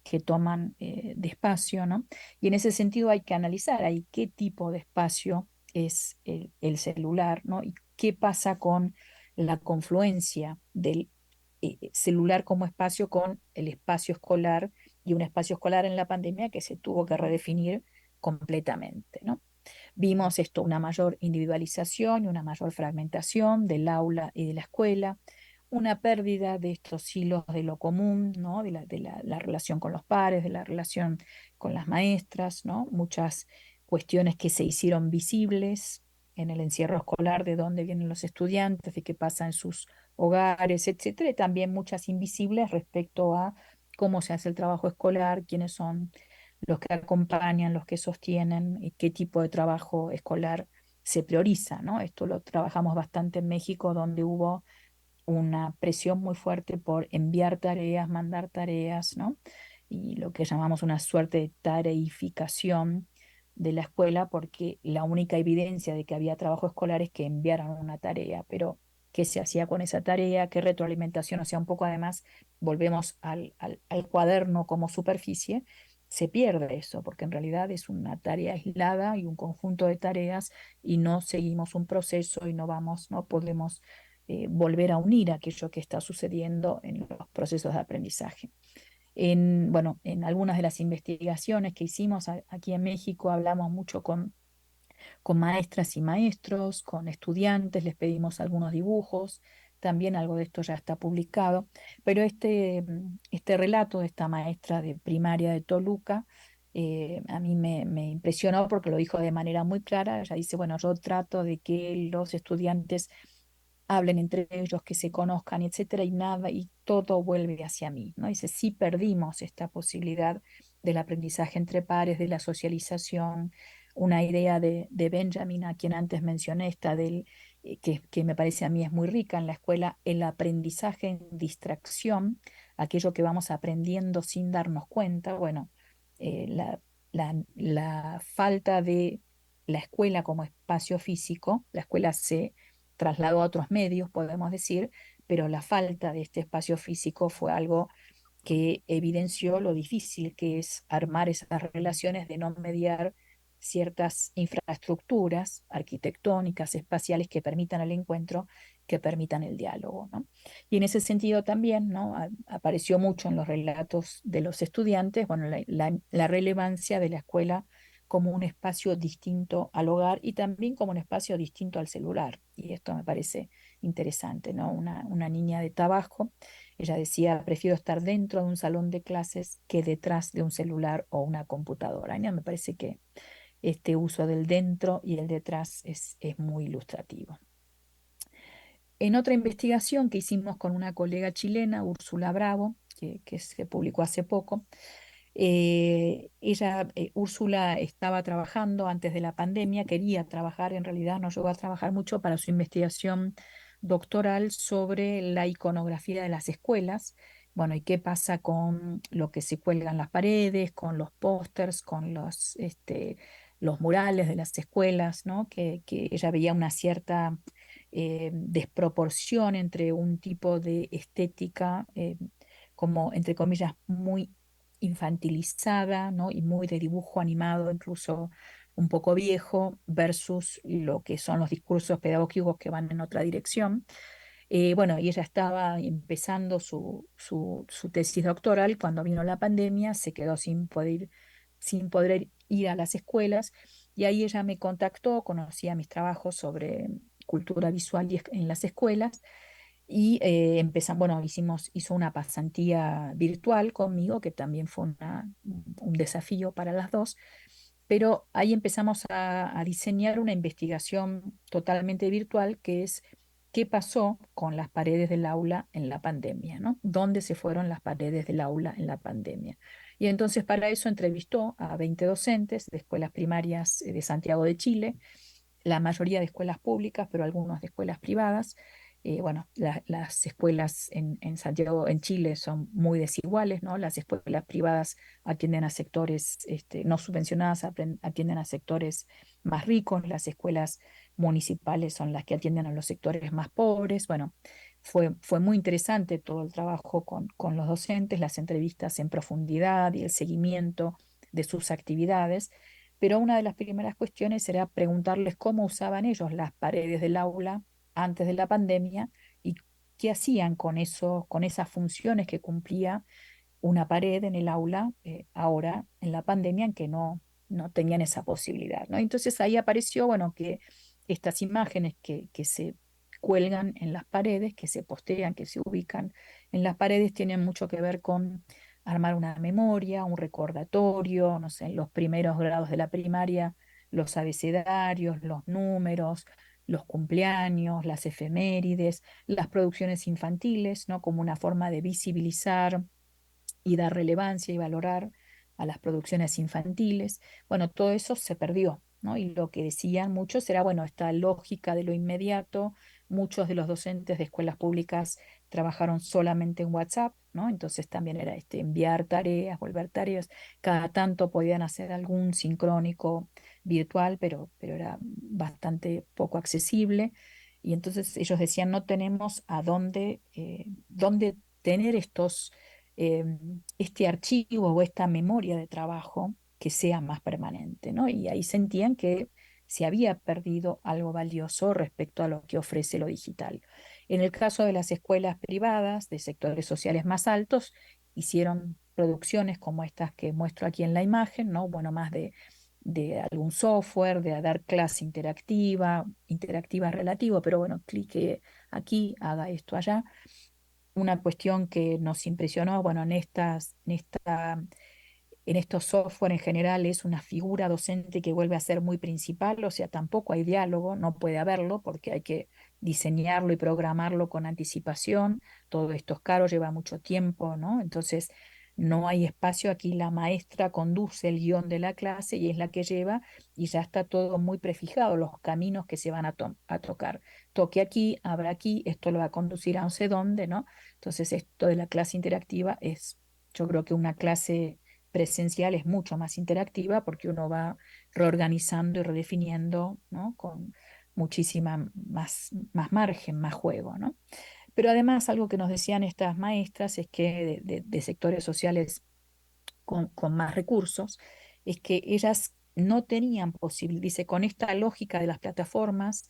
que toman de espacio, ¿no? Y en ese sentido hay que analizar ahí qué tipo de espacio es el celular, ¿no? Y qué pasa con la confluencia del celular como espacio con el espacio escolar y un espacio escolar en la pandemia que se tuvo que redefinir completamente, ¿no? Vimos esto, una mayor individualización y una mayor fragmentación del aula y de la escuela, una pérdida de estos hilos de lo común, ¿no? La relación con los pares, de la relación con las maestras, ¿no? Muchas cuestiones que se hicieron visibles en el encierro escolar, de dónde vienen los estudiantes, de qué pasa en sus hogares, etcétera, y también muchas invisibles respecto a cómo se hace el trabajo escolar, quiénes son los que acompañan, los que sostienen, y qué tipo de trabajo escolar se prioriza, ¿no? Esto lo trabajamos bastante en México, donde hubo una presión muy fuerte por enviar tareas, mandar tareas, ¿no? Y lo que llamamos una suerte de tareificación de la escuela, porque la única evidencia de que había trabajo escolar es que enviaran una tarea, pero qué se hacía con esa tarea, qué retroalimentación, o sea, un poco además volvemos al cuaderno como superficie, se pierde eso, porque en realidad es una tarea aislada y un conjunto de tareas y no seguimos un proceso y no vamos, no podemos volver a unir aquello que está sucediendo en los procesos de aprendizaje. Bueno, en algunas de las investigaciones que hicimos aquí en México hablamos mucho con maestras y maestros, con estudiantes, les pedimos algunos dibujos, también algo de esto ya está publicado, pero este relato de esta maestra de primaria de Toluca, a mí me impresionó porque lo dijo de manera muy clara. Ella dice, bueno, yo trato de que los estudiantes hablen entre ellos, que se conozcan, etcétera, y nada, y todo vuelve hacia mí, ¿no? Dice, sí perdimos esta posibilidad del aprendizaje entre pares, de la socialización, una idea de Benjamin, a quien antes mencioné, esta que me parece a mí es muy rica en la escuela, el aprendizaje en distracción, aquello que vamos aprendiendo sin darnos cuenta, bueno, la falta de la escuela como espacio físico, la escuela se trasladó a otros medios, podemos decir, pero la falta de este espacio físico fue algo que evidenció lo difícil que es armar esas relaciones de no mediar ciertas infraestructuras arquitectónicas, espaciales que permitan el encuentro, que permitan el diálogo, ¿no? Y en ese sentido también, ¿no? Apareció mucho en los relatos de los estudiantes, bueno, la relevancia de la escuela como un espacio distinto al hogar y también como un espacio distinto al celular. Y esto me parece interesante, ¿no? Una niña de Tabasco, ella decía, prefiero estar dentro de un salón de clases que detrás de un celular o una computadora. Y me parece que este uso del dentro y el detrás es muy ilustrativo. En otra investigación que hicimos con una colega chilena, Úrsula Bravo, que se publicó hace poco, Úrsula estaba trabajando antes de la pandemia, quería trabajar, en realidad no llegó a trabajar mucho para su investigación doctoral sobre la iconografía de las escuelas. Bueno, ¿y qué pasa con lo que se cuelga en las paredes, con los pósters, con los murales de las escuelas, ¿no? Que ella veía una cierta desproporción entre un tipo de estética como, entre comillas, muy infantilizada, ¿no? Y muy de dibujo animado, incluso un poco viejo, versus lo que son los discursos pedagógicos que van en otra dirección. Bueno, y ella estaba empezando su tesis doctoral cuando vino la pandemia, se quedó sin poder ir a las escuelas, y ahí ella me contactó, conocía mis trabajos sobre cultura visual en las escuelas, y empezamos, bueno, hizo una pasantía virtual conmigo, que también fue un desafío para las dos, pero ahí empezamos a diseñar una investigación totalmente virtual, que es qué pasó con las paredes del aula en la pandemia, ¿no? ¿Dónde se fueron las paredes del aula en la pandemia? Y entonces para eso entrevistó a 20 docentes de escuelas primarias de Santiago de Chile, la mayoría de escuelas públicas, pero algunos de escuelas privadas, Bueno, las escuelas en Santiago, en Chile, son muy desiguales, ¿no? Las escuelas privadas atienden a sectores no subvencionadas, atienden a sectores más ricos, las escuelas municipales son las que atienden a los sectores más pobres. Bueno, fue muy interesante todo el trabajo con los docentes, las entrevistas en profundidad y el seguimiento de sus actividades, pero una de las primeras cuestiones era preguntarles cómo usaban ellos las paredes del aula antes de la pandemia y qué hacían con eso, con esas funciones que cumplía una pared en el aula ahora en la pandemia en que no tenían esa posibilidad, ¿no? Entonces ahí apareció, bueno, que estas imágenes que se cuelgan en las paredes, que se postean, que se ubican en las paredes, tienen mucho que ver con armar una memoria, un recordatorio, no sé, en los primeros grados de la primaria, los abecedarios, los números, los cumpleaños, las efemérides, las producciones infantiles, ¿no? Como una forma de visibilizar y dar relevancia y valorar a las producciones infantiles. Bueno, todo eso se perdió, ¿no? Y lo que decían muchos era, bueno, esta lógica de lo inmediato. Muchos de los docentes de escuelas públicas trabajaron solamente en WhatsApp, ¿no? Entonces también era enviar tareas, volver tareas. Cada tanto podían hacer algún sincrónico virtual, pero era bastante poco accesible. Y entonces ellos decían, no tenemos a dónde tener eh, este archivo o esta memoria de trabajo que sea más permanente, ¿no? Y ahí sentían que se había perdido algo valioso respecto a lo que ofrece lo digital. En el caso de las escuelas privadas de sectores sociales más altos, hicieron producciones como estas que muestro aquí en la imagen, ¿no? Bueno, más de algún software, de dar clase interactiva relativo, pero bueno, clique aquí, haga esto allá. Una cuestión que nos impresionó, bueno, en estos software en general es una figura docente que vuelve a ser muy principal, o sea, tampoco hay diálogo, no puede haberlo porque hay que diseñarlo y programarlo con anticipación. Todo esto es caro, lleva mucho tiempo, ¿no? Entonces, no hay espacio. Aquí la maestra conduce el guión de la clase y es la que lleva, y ya está todo muy prefijado, los caminos que se van a tocar. Toque aquí, abra aquí, esto lo va a conducir a no sé dónde, ¿no? Entonces, esto de la clase interactiva es, yo creo que una clase presencial es mucho más interactiva porque uno va reorganizando y redefiniendo, ¿no? Con muchísima más margen, más juego, ¿no? Pero además algo que nos decían estas maestras es que de sectores sociales con más recursos, es que ellas no tenían posible, dice, con esta lógica de las plataformas,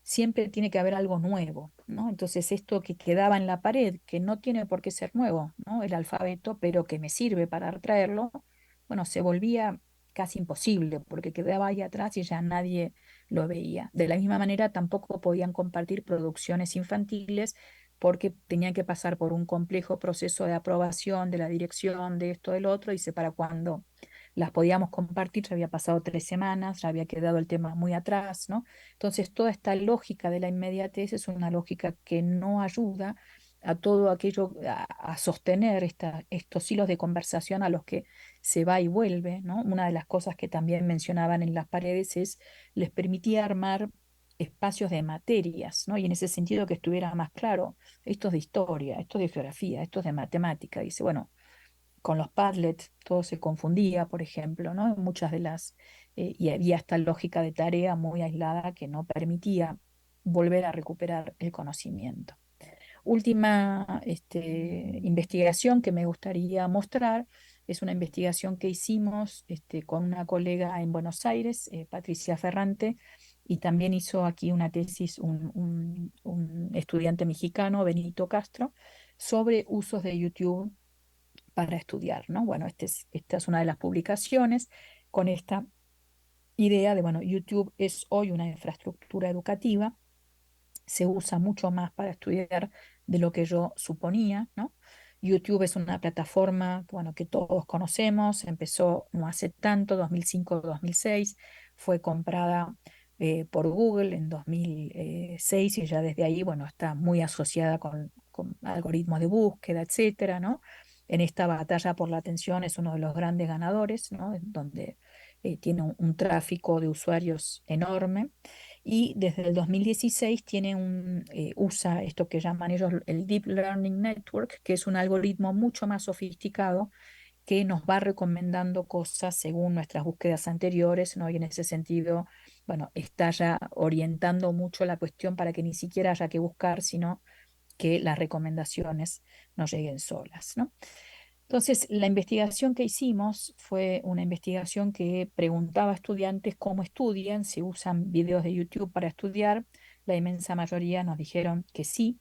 siempre tiene que haber algo nuevo, ¿no? Entonces esto que quedaba en la pared, que no tiene por qué ser nuevo, ¿no? El alfabeto, pero que me sirve para retraerlo, bueno, se volvía casi imposible porque quedaba ahí atrás y ya nadie lo veía. De la misma manera, tampoco podían compartir producciones infantiles porque tenían que pasar por un complejo proceso de aprobación de la dirección, de esto, del otro, y para cuando las podíamos compartir, ya había pasado 3 semanas, ya había quedado el tema muy atrás, ¿no? Entonces, toda esta lógica de la inmediatez es una lógica que no ayuda a todo aquello, a sostener estos hilos de conversación a los que se va y vuelve, ¿no? Una de las cosas que también mencionaban en las paredes es, les permitía armar espacios de materias, ¿no? Y en ese sentido que estuviera más claro, esto es de historia, esto es de geografía, esto es de matemática. Dice, bueno, con los Padlet todo se confundía, por ejemplo, ¿no? Muchas de y había esta lógica de tarea muy aislada que no permitía volver a recuperar el conocimiento. Última investigación que me gustaría mostrar es una investigación que hicimos con una colega en Buenos Aires, Patricia Ferrante, y también hizo aquí una tesis un estudiante mexicano, Benito Castro, sobre usos de YouTube para estudiar, ¿no? Bueno, esta es una de las publicaciones con esta idea de, bueno, YouTube es hoy una infraestructura educativa, se usa mucho más para estudiar de lo que yo suponía, ¿no? YouTube es una plataforma, bueno, que todos conocemos, empezó no hace tanto, 2005-2006, fue comprada por Google en 2006 y ya desde ahí, bueno, está muy asociada con algoritmos de búsqueda, etcétera, ¿no? En esta batalla por la atención es uno de los grandes ganadores, ¿no? Donde tiene un tráfico de usuarios enorme. y desde el 2016 usa esto que llaman ellos el Deep Learning Network, que es un algoritmo mucho más sofisticado que nos va recomendando cosas según nuestras búsquedas anteriores, ¿no? Y en ese sentido, bueno, está ya orientando mucho la cuestión para que ni siquiera haya que buscar, sino que las recomendaciones nos lleguen solas, ¿no? Entonces, la investigación que hicimos fue una investigación que preguntaba a estudiantes cómo estudian, si usan videos de YouTube para estudiar. La inmensa mayoría nos dijeron que sí.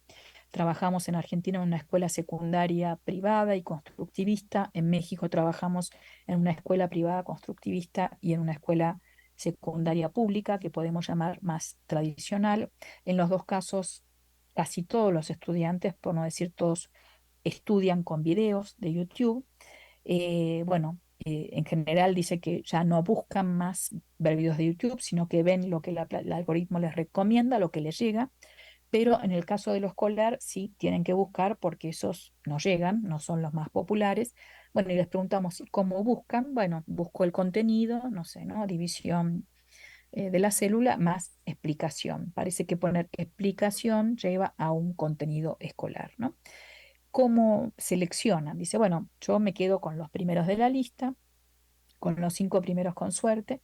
Trabajamos en Argentina en una escuela secundaria privada y constructivista. En México trabajamos en una escuela privada constructivista y en una escuela secundaria pública, que podemos llamar más tradicional. En los dos casos, casi todos los estudiantes, por no decir todos, estudian con videos de YouTube. Bueno, en general dice que ya no buscan más ver videos de YouTube, sino que ven lo que el algoritmo les recomienda, lo que les llega. Pero en el caso de lo escolar, sí tienen que buscar porque esos no llegan, no son los más populares. Bueno, y les preguntamos cómo buscan. Bueno, busco el contenido, no sé, ¿no? División de la célula más explicación. Parece que poner explicación lleva a un contenido escolar, ¿no? ¿Cómo seleccionan? Dice, bueno, yo me quedo con los primeros de la lista, con los 5 primeros con suerte,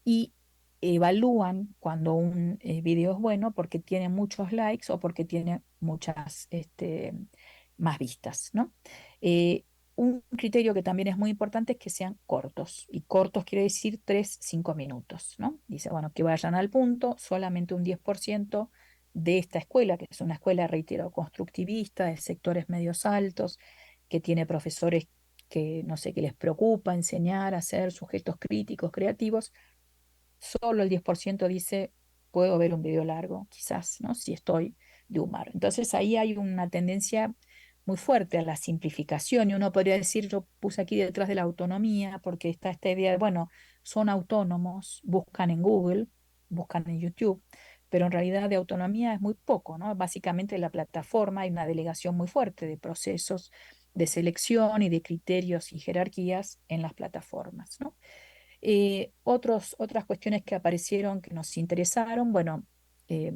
y evalúan cuando un video es bueno porque tiene muchos likes o porque tiene muchas más vistas, ¿no? Eh, un criterio que también es muy importante es que sean cortos, y cortos quiere decir 3, 5 minutos, ¿no? Dice, bueno, que vayan al punto, solamente un 10% de esta escuela, que es una escuela, reitero, constructivista, de sectores medios altos, que tiene profesores que, no sé, que les preocupa enseñar a ser sujetos críticos, creativos. Solo el 10% dice, puedo ver un video largo, quizás, ¿no? Si estoy de humor. Entonces ahí hay una tendencia muy fuerte a la simplificación, y uno podría decir, yo puse aquí detrás de la autonomía, porque está esta idea de, bueno, son autónomos, buscan en Google, buscan en YouTube, pero en realidad de autonomía es muy poco, ¿no? Básicamente la plataforma hay una delegación muy fuerte de procesos de selección y de criterios y jerarquías en las plataformas, ¿no? Otras cuestiones que aparecieron que nos interesaron, bueno, eh,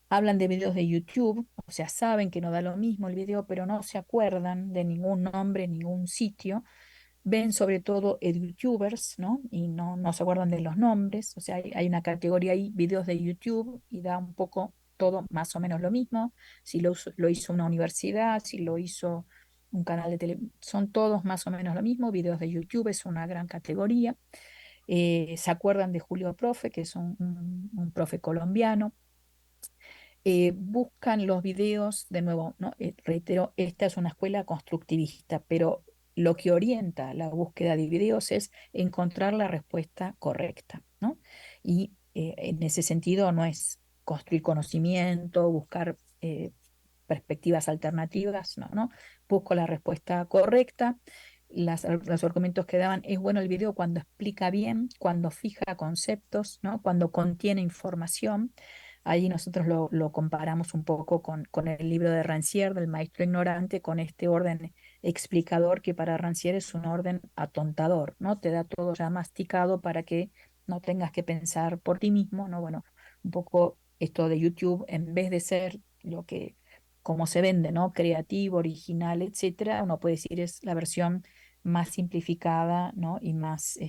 hablan de videos de YouTube, o sea, saben que no da lo mismo el video, pero no se acuerdan de ningún nombre, ningún sitio. Ven sobre todo YouTubers, ¿no? Y no se acuerdan de los nombres, o sea, hay una categoría ahí, videos de YouTube, y da un poco todo más o menos lo mismo. Si lo hizo una universidad, si lo hizo un canal de televisión, son todos más o menos lo mismo. Videos de YouTube es una gran categoría. ¿Se acuerdan de Julio Profe, que es un profe colombiano? Buscan los videos, de nuevo, ¿no? Reitero, esta es una escuela constructivista, pero lo que orienta la búsqueda de videos es encontrar la respuesta correcta, ¿no? Y en ese sentido no es construir conocimiento, buscar perspectivas alternativas, no, ¿no? Busco la respuesta correcta. Los argumentos que daban es bueno el video cuando explica bien, cuando fija conceptos, ¿no? Cuando contiene información. Ahí nosotros lo comparamos un poco con el libro de Rancière, del maestro ignorante, con este orden explicador que para Rancière es un orden atontador, ¿no? Te da todo ya masticado para que no tengas que pensar por ti mismo, ¿no? Bueno, un poco esto de YouTube, en vez de ser lo que, como se vende, ¿no? Creativo, original, etcétera, uno puede decir es la versión más simplificada, ¿no? Y más,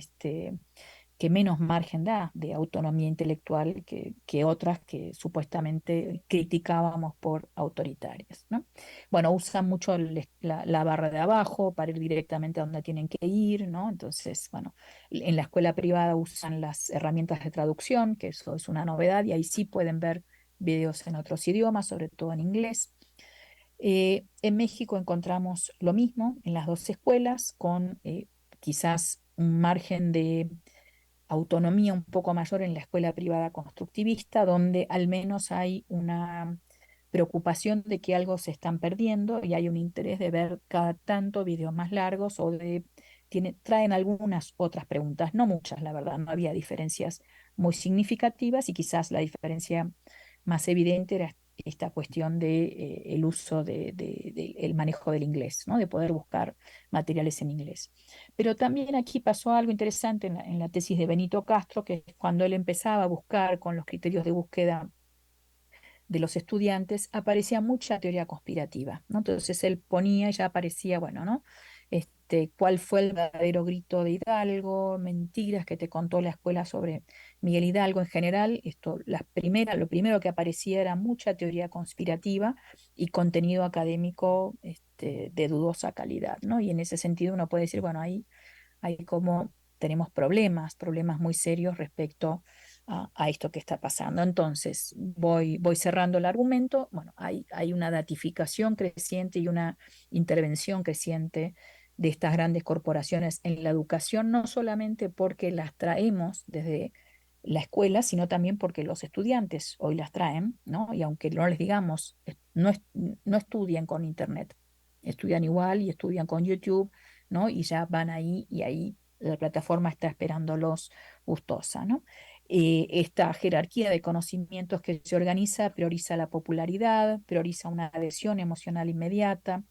que menos margen da de autonomía intelectual que otras que supuestamente criticábamos por autoritarias, ¿no? Bueno, usan mucho la barra de abajo para ir directamente a donde tienen que ir, ¿no? Entonces, bueno, en la escuela privada usan las herramientas de traducción, que eso es una novedad, y ahí sí pueden ver videos en otros idiomas, sobre todo en inglés. En México encontramos lo mismo en las dos escuelas, con quizás un margen de autonomía un poco mayor en la escuela privada constructivista, donde al menos hay una preocupación de que algo se están perdiendo y hay un interés de ver cada tanto videos más largos, traen algunas otras preguntas, no muchas, la verdad, no había diferencias muy significativas, y quizás la diferencia más evidente era esta cuestión de el uso el manejo del inglés, ¿no? De poder buscar materiales en inglés. Pero también aquí pasó algo interesante en la tesis de Benito Castro, que es cuando él empezaba a buscar con los criterios de búsqueda de los estudiantes, aparecía mucha teoría conspirativa, ¿no? Entonces él ponía y ya aparecía, bueno, ¿no? ¿Cuál fue el verdadero grito de Hidalgo? Mentiras que te contó la escuela sobre Miguel Hidalgo en general. Lo primero que aparecía era mucha teoría conspirativa y contenido académico de dudosa calidad, ¿no? Y en ese sentido uno puede decir, bueno, ahí como tenemos problemas muy serios respecto a esto que está pasando. Entonces, voy cerrando el argumento. Bueno, hay una datificación creciente y una intervención creciente de estas grandes corporaciones en la educación, no solamente porque las traemos desde la escuela, sino también porque los estudiantes hoy las traen, ¿no? Y aunque no les digamos, no estudian con Internet, estudian igual y estudian con YouTube, ¿no? Y ya van ahí y ahí la plataforma está esperándolos gustosa, ¿no? Esta jerarquía de conocimientos que se organiza prioriza la popularidad, prioriza una adhesión emocional inmediata,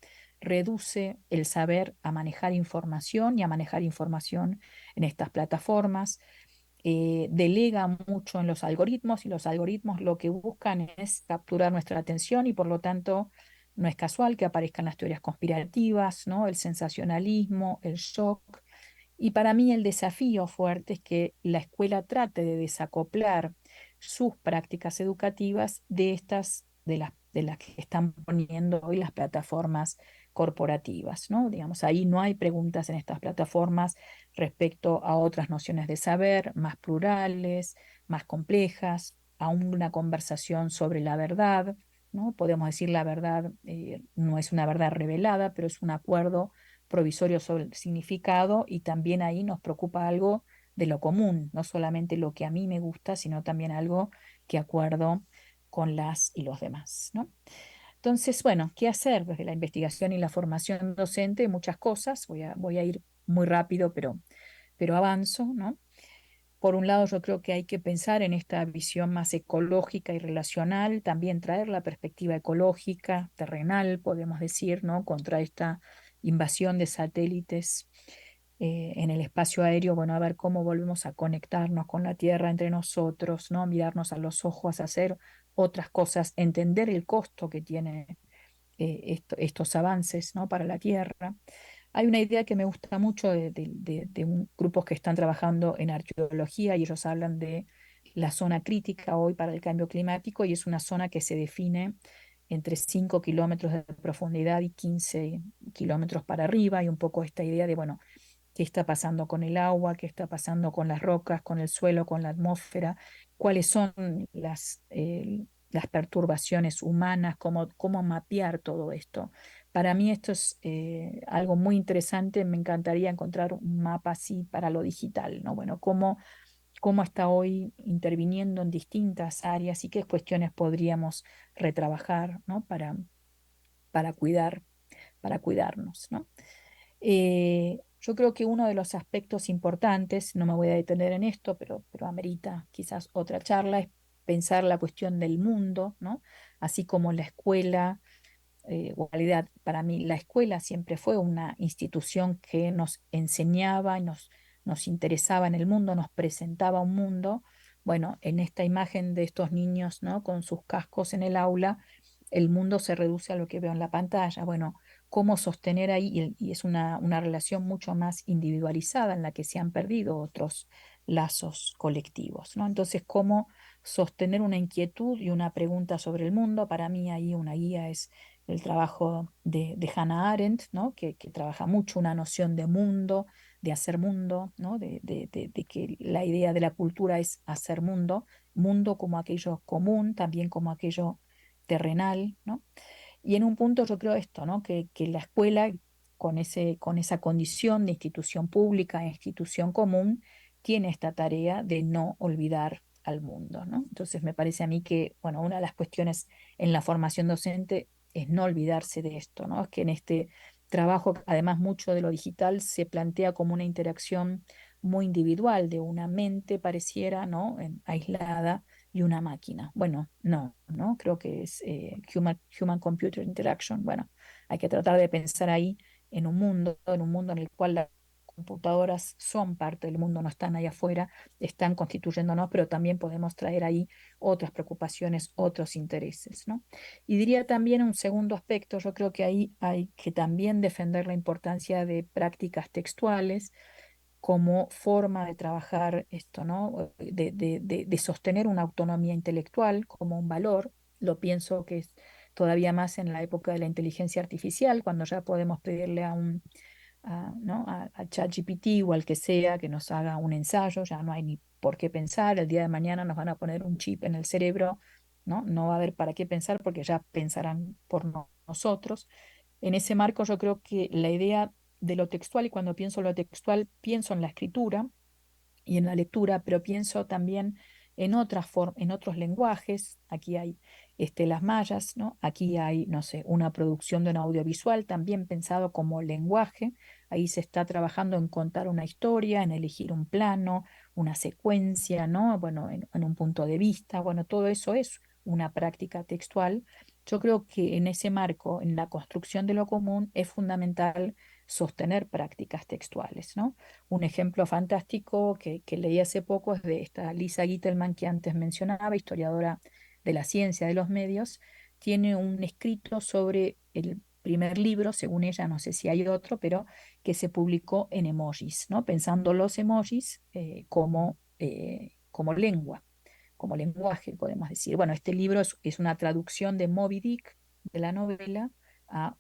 reduce el saber a manejar información y a manejar información en estas plataformas, delega mucho en los algoritmos y los algoritmos lo que buscan es capturar nuestra atención y por lo tanto no es casual que aparezcan las teorías conspirativas, ¿no? El sensacionalismo, el shock. Y para mí el desafío fuerte es que la escuela trate de desacoplar sus prácticas educativas de las que están poniendo hoy las plataformas corporativas, ¿no? Digamos, ahí no hay preguntas en estas plataformas respecto a otras nociones de saber, más plurales, más complejas, a una conversación sobre la verdad, ¿no? Podemos decir la verdad no es una verdad revelada, pero es un acuerdo provisorio sobre el significado y también ahí nos preocupa algo de lo común, no solamente lo que a mí me gusta, sino también algo que acuerdo con las y los demás, ¿no? Entonces, bueno, ¿qué hacer desde la investigación y la formación docente? Muchas cosas, voy a ir muy rápido, pero avanzo, ¿no? Por un lado, yo creo que hay que pensar en esta visión más ecológica y relacional, también traer la perspectiva ecológica, terrenal, podemos decir, ¿no? Contra esta invasión de satélites en el espacio aéreo, bueno, a ver cómo volvemos a conectarnos con la Tierra entre nosotros, ¿no? Mirarnos a los ojos, hacer otras cosas, entender el costo que tiene estos avances, ¿no? Para la Tierra. Hay una idea que me gusta mucho de grupos que están trabajando en arqueología y ellos hablan de la zona crítica hoy para el cambio climático y es una zona que se define entre 5 kilómetros de profundidad y 15 kilómetros para arriba y un poco esta idea de, bueno, qué está pasando con el agua, qué está pasando con las rocas, con el suelo, con la atmósfera, cuáles son las perturbaciones humanas, cómo mapear todo esto. Para mí esto es algo muy interesante, me encantaría encontrar un mapa así para lo digital, ¿no? Bueno, cómo está hoy interviniendo en distintas áreas y qué cuestiones podríamos retrabajar, ¿no? Para cuidar, para cuidarnos, ¿no? Yo creo que uno de los aspectos importantes, no me voy a detener en esto, pero amerita quizás otra charla, es pensar la cuestión del mundo, ¿no? Así como la escuela, o en realidad para mí la escuela siempre fue una institución que nos enseñaba y nos interesaba en el mundo, nos presentaba un mundo. Bueno, en esta imagen de estos niños, ¿no? Con sus cascos en el aula, el mundo se reduce a lo que veo en la pantalla. Bueno, cómo sostener ahí, y es una relación mucho más individualizada en la que se han perdido otros lazos colectivos, ¿no? Entonces, cómo sostener una inquietud y una pregunta sobre el mundo. Para mí ahí una guía es el trabajo de Hannah Arendt, ¿no? Que trabaja mucho una noción de mundo, de hacer mundo, ¿no? De que la idea de la cultura es hacer mundo, mundo como aquello común, también como aquello terrenal, ¿no? Y en un punto yo creo esto, ¿no? Que la escuela, con esa condición de institución pública, institución común, tiene esta tarea de no olvidar al mundo, ¿no? Entonces me parece a mí que, bueno, una de las cuestiones en la formación docente es no olvidarse de esto, ¿no? Es que en este trabajo, además mucho de lo digital, se plantea como una interacción muy individual de una mente pareciera, ¿no? Aislada y una máquina. Bueno, no, ¿no? Creo que es Human-Computer Interaction. Bueno, hay que tratar de pensar ahí en un mundo en el cual las computadoras son parte del mundo, no están allá afuera, están constituyéndonos, pero también podemos traer ahí otras preocupaciones, otros intereses, ¿no? Y diría también un segundo aspecto, yo creo que ahí hay que también defender la importancia de prácticas textuales como forma de trabajar esto, ¿no? De sostener una autonomía intelectual como un valor. Lo pienso que es todavía más en la época de la inteligencia artificial, cuando ya podemos pedirle ¿no? a ChatGPT o al que sea que nos haga un ensayo, ya no hay ni por qué pensar, el día de mañana nos van a poner un chip en el cerebro, ¿no? No va a haber para qué pensar porque ya pensarán por nosotros. En ese marco yo creo que la idea de lo textual, y cuando pienso lo textual, pienso en la escritura y en la lectura, pero pienso también en en otros lenguajes. Aquí hay las mallas, ¿no? Aquí hay, no sé, una producción de un audiovisual también pensado como lenguaje. Ahí se está trabajando en contar una historia, en elegir un plano, una secuencia, ¿no? Bueno, en un punto de vista. Bueno, todo eso es una práctica textual. Yo creo que en ese marco, en la construcción de lo común, es fundamental sostener prácticas textuales, ¿no? Un ejemplo fantástico que leí hace poco es de esta Lisa Gitelman que antes mencionaba, historiadora de la ciencia de los medios. Tiene un escrito sobre el primer libro, según ella, no sé si hay otro, pero que se publicó en emojis, ¿no? Pensando los emojis como lengua, como lenguaje, podemos decir. Bueno, este libro es una traducción de Moby Dick, de la novela, a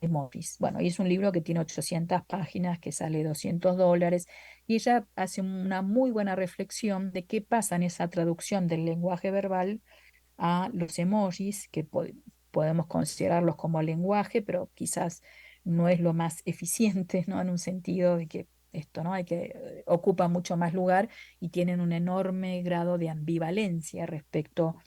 emojis. Bueno, y es un libro que tiene 800 páginas, que sale $200, y ella hace una muy buena reflexión de qué pasa en esa traducción del lenguaje verbal a los emojis, que podemos considerarlos como lenguaje, pero quizás no es lo más eficiente, ¿no? En un sentido de que esto, ¿no? Ocupa mucho más lugar y tienen un enorme grado de ambivalencia respecto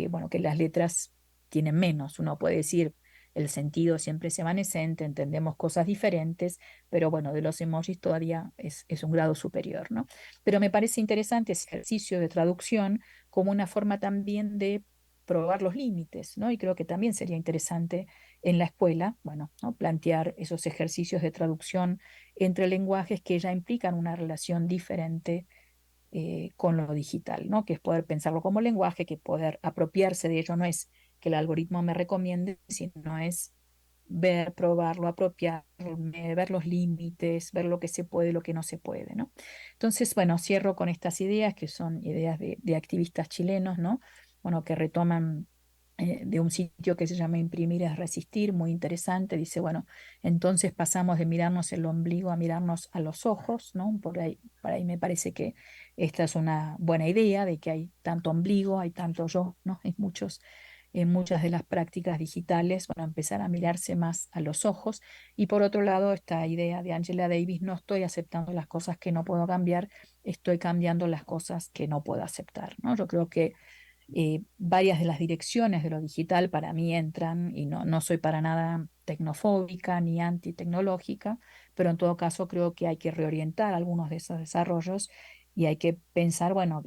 bueno, que las letras tienen menos. Uno puede decir el sentido siempre es evanescente, entendemos cosas diferentes, pero bueno, de los emojis todavía es un grado superior, ¿no? Pero me parece interesante ese ejercicio de traducción como una forma también de probar los límites, ¿no? Y creo que también sería interesante en la escuela, bueno, ¿no? Plantear esos ejercicios de traducción entre lenguajes que ya implican una relación diferente con lo digital, ¿no? Que es poder pensarlo como lenguaje, que poder apropiarse de ello no es que el algoritmo me recomiende, sino es ver, probarlo, apropiarme, ver los límites, ver lo que se puede, lo que no se puede, ¿no? Entonces, bueno, cierro con estas ideas que son ideas de activistas chilenos, ¿no? Bueno, que retoman de un sitio que se llama Imprimir es Resistir, muy interesante. Dice, bueno, entonces pasamos de mirarnos el ombligo a mirarnos a los ojos, ¿no? Por ahí me parece que esta es una buena idea de que hay tanto ombligo, hay tanto yo, ¿no? Hay en muchas de las prácticas digitales, van a empezar a mirarse más a los ojos. Y por otro lado, esta idea de Angela Davis, no estoy aceptando las cosas que no puedo cambiar, estoy cambiando las cosas que no puedo aceptar, ¿no? Yo creo que varias de las direcciones de lo digital para mí entran, y no soy para nada tecnofóbica ni antitecnológica, pero en todo caso creo que hay que reorientar algunos de esos desarrollos y hay que pensar, bueno,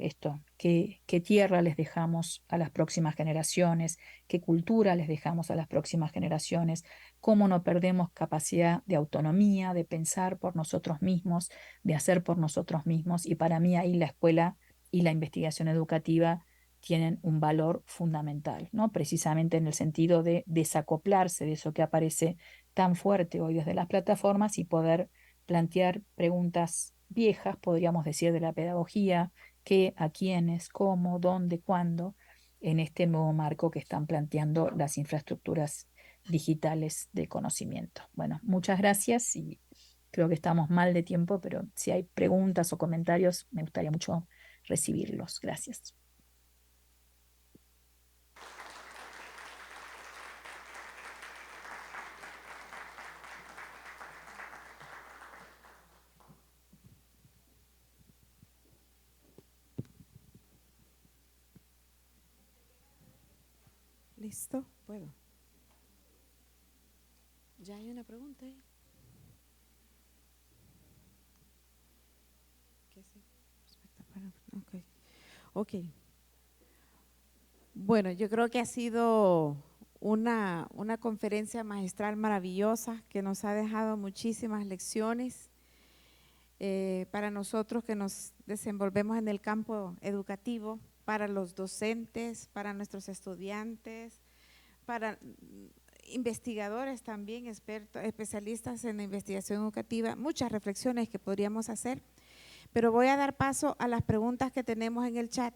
qué tierra les dejamos a las próximas generaciones, qué cultura les dejamos a las próximas generaciones, cómo no perdemos capacidad de autonomía, de pensar por nosotros mismos, de hacer por nosotros mismos. Y para mí ahí la escuela y la investigación educativa tienen un valor fundamental, ¿no? Precisamente en el sentido de desacoplarse de eso que aparece tan fuerte hoy desde las plataformas y poder plantear preguntas viejas, podríamos decir, de la pedagogía: qué, a quiénes, cómo, dónde, cuándo, en este nuevo marco que están planteando las infraestructuras digitales de conocimiento. Bueno, muchas gracias, y creo que estamos mal de tiempo, pero si hay preguntas o comentarios, me gustaría mucho recibirlos. Gracias. ¿Listo? ¿Puedo? ¿Ya hay una pregunta ahí? ¿Qué se respecta para? Ok. Ok. Bueno, yo creo que ha sido una conferencia magistral maravillosa que nos ha dejado muchísimas lecciones para nosotros que nos desenvolvemos en el campo educativo, para los docentes, para nuestros estudiantes, para investigadores también, expertos, especialistas en la investigación educativa, muchas reflexiones que podríamos hacer, pero voy a dar paso a las preguntas que tenemos en el chat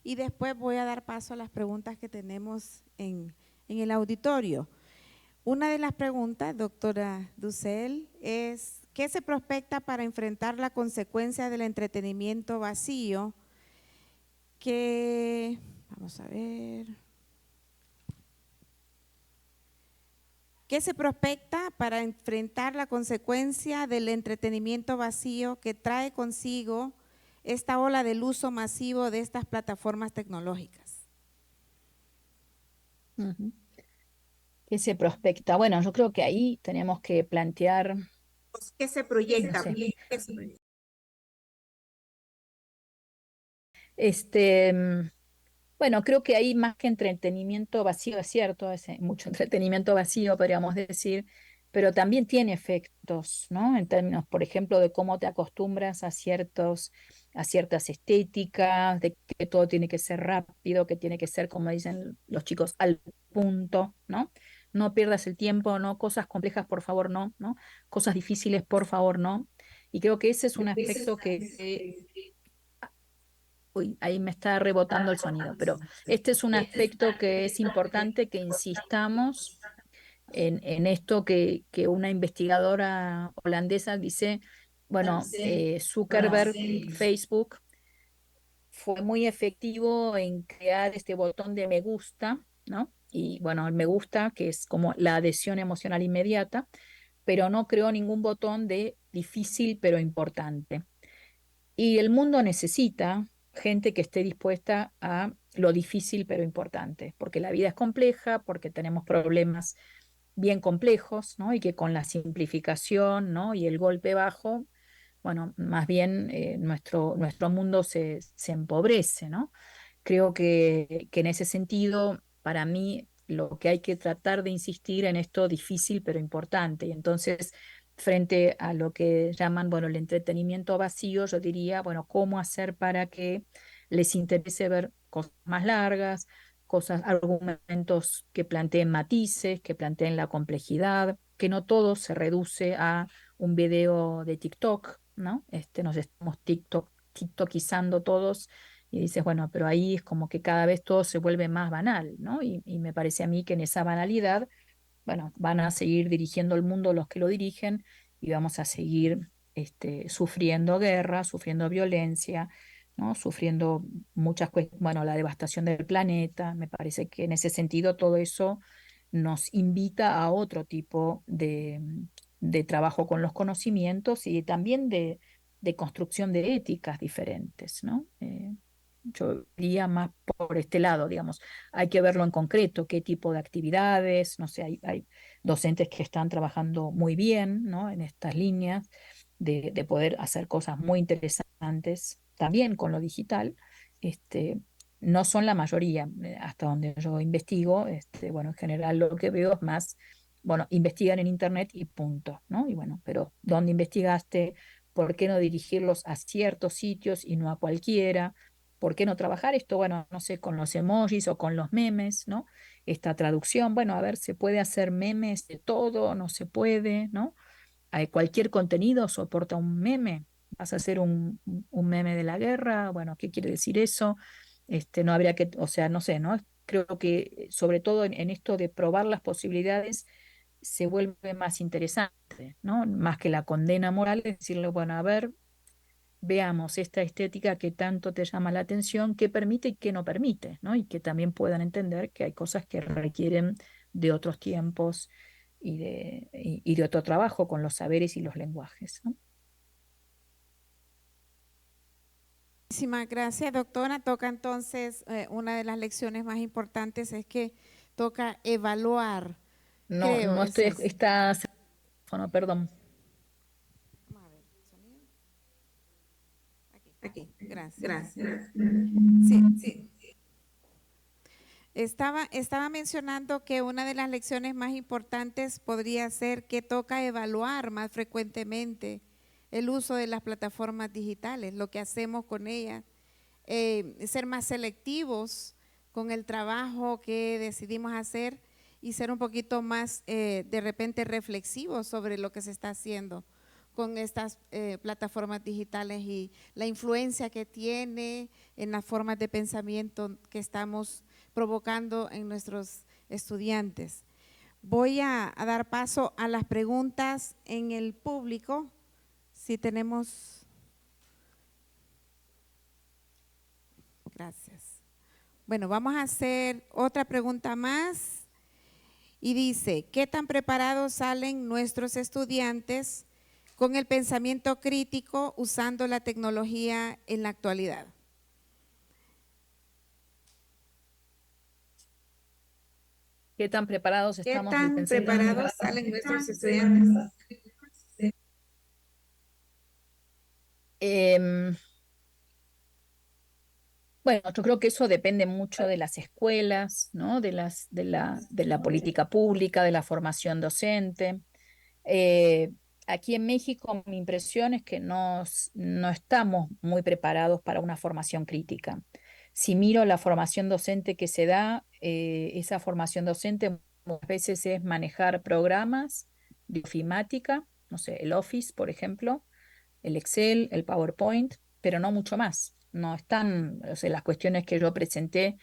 y después voy a dar paso a las preguntas que tenemos en el auditorio. Una de las preguntas, doctora Dussel, es ¿qué se prospecta para enfrentar la consecuencia del entretenimiento vacío? Vamos a ver… ¿Qué se prospecta para enfrentar la consecuencia del entretenimiento vacío que trae consigo esta ola del uso masivo de estas plataformas tecnológicas? Ujú. ¿Qué se prospecta? Bueno, yo creo que ahí tenemos que plantear, ¿Qué se no proyecta? sé, este, bueno, creo que hay más que entretenimiento vacío, es cierto, es mucho entretenimiento vacío, podríamos decir, pero también tiene efectos, ¿no? En términos, por ejemplo, de cómo te acostumbras a ciertas estéticas, de que todo tiene que ser rápido, que tiene que ser, como dicen los chicos, al punto, ¿no? No pierdas el tiempo, ¿no? Cosas complejas, por favor, no, ¿no? Cosas difíciles, por favor, no. Y creo que ese es un aspecto uy, ahí me está rebotando el sonido, pero este es un aspecto que es importante que insistamos en esto que una investigadora holandesa dice, bueno, Zuckerberg, Facebook, fue muy efectivo en crear este botón de me gusta, ¿no? Y bueno, el me gusta, que es como la adhesión emocional inmediata, pero no creó ningún botón de difícil pero importante. Y el mundo necesita gente que esté dispuesta a lo difícil pero importante, porque la vida es compleja, porque tenemos problemas bien complejos, ¿no? Y que con la simplificación, ¿no? Y el golpe bajo, bueno, más bien nuestro mundo se empobrece, ¿no? Creo que en ese sentido, para mí, lo que hay que tratar de insistir en esto difícil pero importante. Y entonces, frente a lo que llaman, bueno, el entretenimiento vacío, yo diría, bueno, ¿cómo hacer para que les interese ver cosas más largas, cosas, argumentos que planteen matices, que planteen la complejidad, que no todo se reduce a un video de TikTok, ¿no? Nos estamos TikTokizando todos y dices, bueno, pero ahí es como que cada vez todo se vuelve más banal, ¿no? Y me parece a mí que en esa banalidad, bueno, van a seguir dirigiendo el mundo los que lo dirigen y vamos a seguir sufriendo guerra, sufriendo violencia, ¿no? Sufriendo muchas cuestiones, bueno, la devastación del planeta. Me parece que en ese sentido todo eso nos invita a otro tipo de trabajo con los conocimientos y también de construcción de éticas diferentes, ¿no? Yo diría más por este lado, digamos, hay que verlo en concreto, qué tipo de actividades, no sé, hay docentes que están trabajando muy bien, ¿no? En estas líneas de poder hacer cosas muy interesantes también con lo digital. No son la mayoría, hasta donde yo investigo, bueno, en general lo que veo es más, bueno, investigan en internet y punto, ¿no? Y bueno, pero ¿dónde investigaste? ¿Por qué no dirigirlos a ciertos sitios y no a cualquiera? ¿Por qué no trabajar esto? Bueno, no sé, con los emojis o con los memes, ¿no? Esta traducción, bueno, a ver, ¿se puede hacer memes de todo? ¿No se puede? ¿No? Cualquier contenido soporta un meme. ¿Vas a hacer un meme de la guerra? Bueno, ¿qué quiere decir eso? No habría que, o sea, no sé, ¿no? Creo que sobre todo en esto de probar las posibilidades se vuelve más interesante, ¿no? Más que la condena moral, es decirle, bueno, a ver, veamos esta estética que tanto te llama la atención, qué permite y qué no permite, ¿no? Y que también puedan entender que hay cosas que requieren de otros tiempos y de otro trabajo con los saberes y los lenguajes, ¿no? Muchísimas gracias, doctora. Toca entonces, una de las lecciones más importantes es que toca evaluar, No, creo, no estoy, es… está, bueno, perdón. Vamos a ver, sonido. Aquí, gracias. Gracias. Sí, Estaba mencionando que una de las lecciones más importantes podría ser que toca evaluar más frecuentemente el uso de las plataformas digitales, lo que hacemos con ellas, ser más selectivos con el trabajo que decidimos hacer y ser un poquito más de repente reflexivos sobre lo que se está haciendo con estas plataformas digitales y la influencia que tiene en las formas de pensamiento que estamos provocando en nuestros estudiantes. Voy a dar paso a las preguntas en el público. Si tenemos… Gracias. Bueno, vamos a hacer otra pregunta más y dice, ¿qué tan preparados salen nuestros estudiantes con el pensamiento crítico usando la tecnología en la actualidad? ¿Qué tan preparados ¿Qué estamos tan pensando? preparados salen nuestros estudiantes? Em, Bueno, yo creo que eso depende mucho de las escuelas, ¿no? De la política pública, de la formación docente. Eh, Aquí en México mi impresión es que no estamos muy preparados para una formación crítica. Si miro la formación docente que se da, esa formación docente muchas veces es manejar programas de ofimática, no sé, el Office, por ejemplo, el Excel, el PowerPoint, pero no mucho más. No están, o sea, las cuestiones que yo presenté,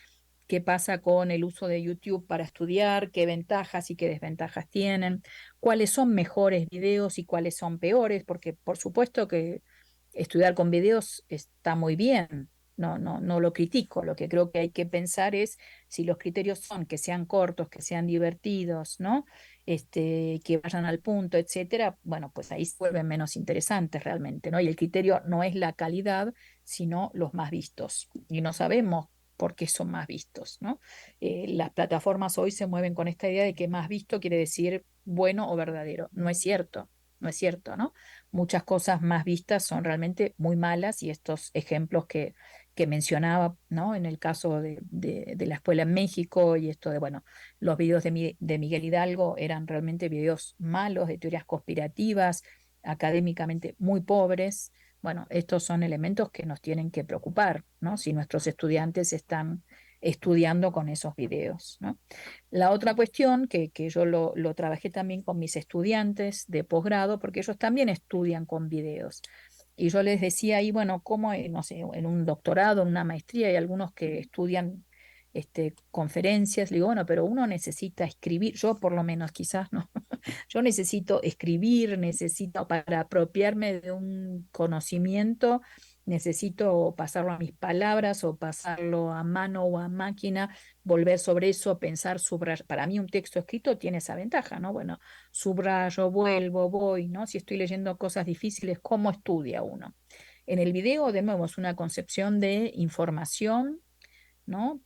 qué pasa con el uso de YouTube para estudiar, qué ventajas y qué desventajas tienen, cuáles son mejores videos y cuáles son peores, porque por supuesto que estudiar con videos está muy bien. No lo critico. Lo que creo que hay que pensar es si los criterios son que sean cortos, que sean divertidos, ¿no? Que vayan al punto, etcétera, bueno, pues ahí se vuelven menos interesantes realmente, ¿no? Y el criterio no es la calidad, sino los más vistos. Y no sabemos por qué son más vistos, ¿no? Las plataformas hoy se mueven con esta idea de que más visto quiere decir bueno o verdadero. No es cierto, no es cierto, ¿no? Muchas cosas más vistas son realmente muy malas y estos ejemplos que mencionaba, ¿no? En el caso de la escuela en México y esto de, bueno, los videos de Miguel Hidalgo eran realmente videos malos, de teorías conspirativas, académicamente muy pobres. Bueno, estos son elementos que nos tienen que preocupar, ¿no? Si nuestros estudiantes están estudiando con esos videos, ¿no? La otra cuestión que yo lo trabajé también con mis estudiantes de posgrado, porque ellos también estudian con videos. Y yo les decía ahí, bueno, cómo, no sé, en un doctorado, en una maestría, hay algunos que estudian conferencias, le digo, bueno, pero uno necesita escribir, yo por lo menos quizás no, yo necesito escribir, necesito para apropiarme de un conocimiento, necesito pasarlo a mis palabras o pasarlo a mano o a máquina, volver sobre eso, pensar, subrayar. Para mí un texto escrito tiene esa ventaja, ¿no? Bueno, subrayo, vuelvo, voy, ¿no? Si estoy leyendo cosas difíciles, ¿cómo estudia uno? En el video, de nuevo, es una concepción de información, ¿no?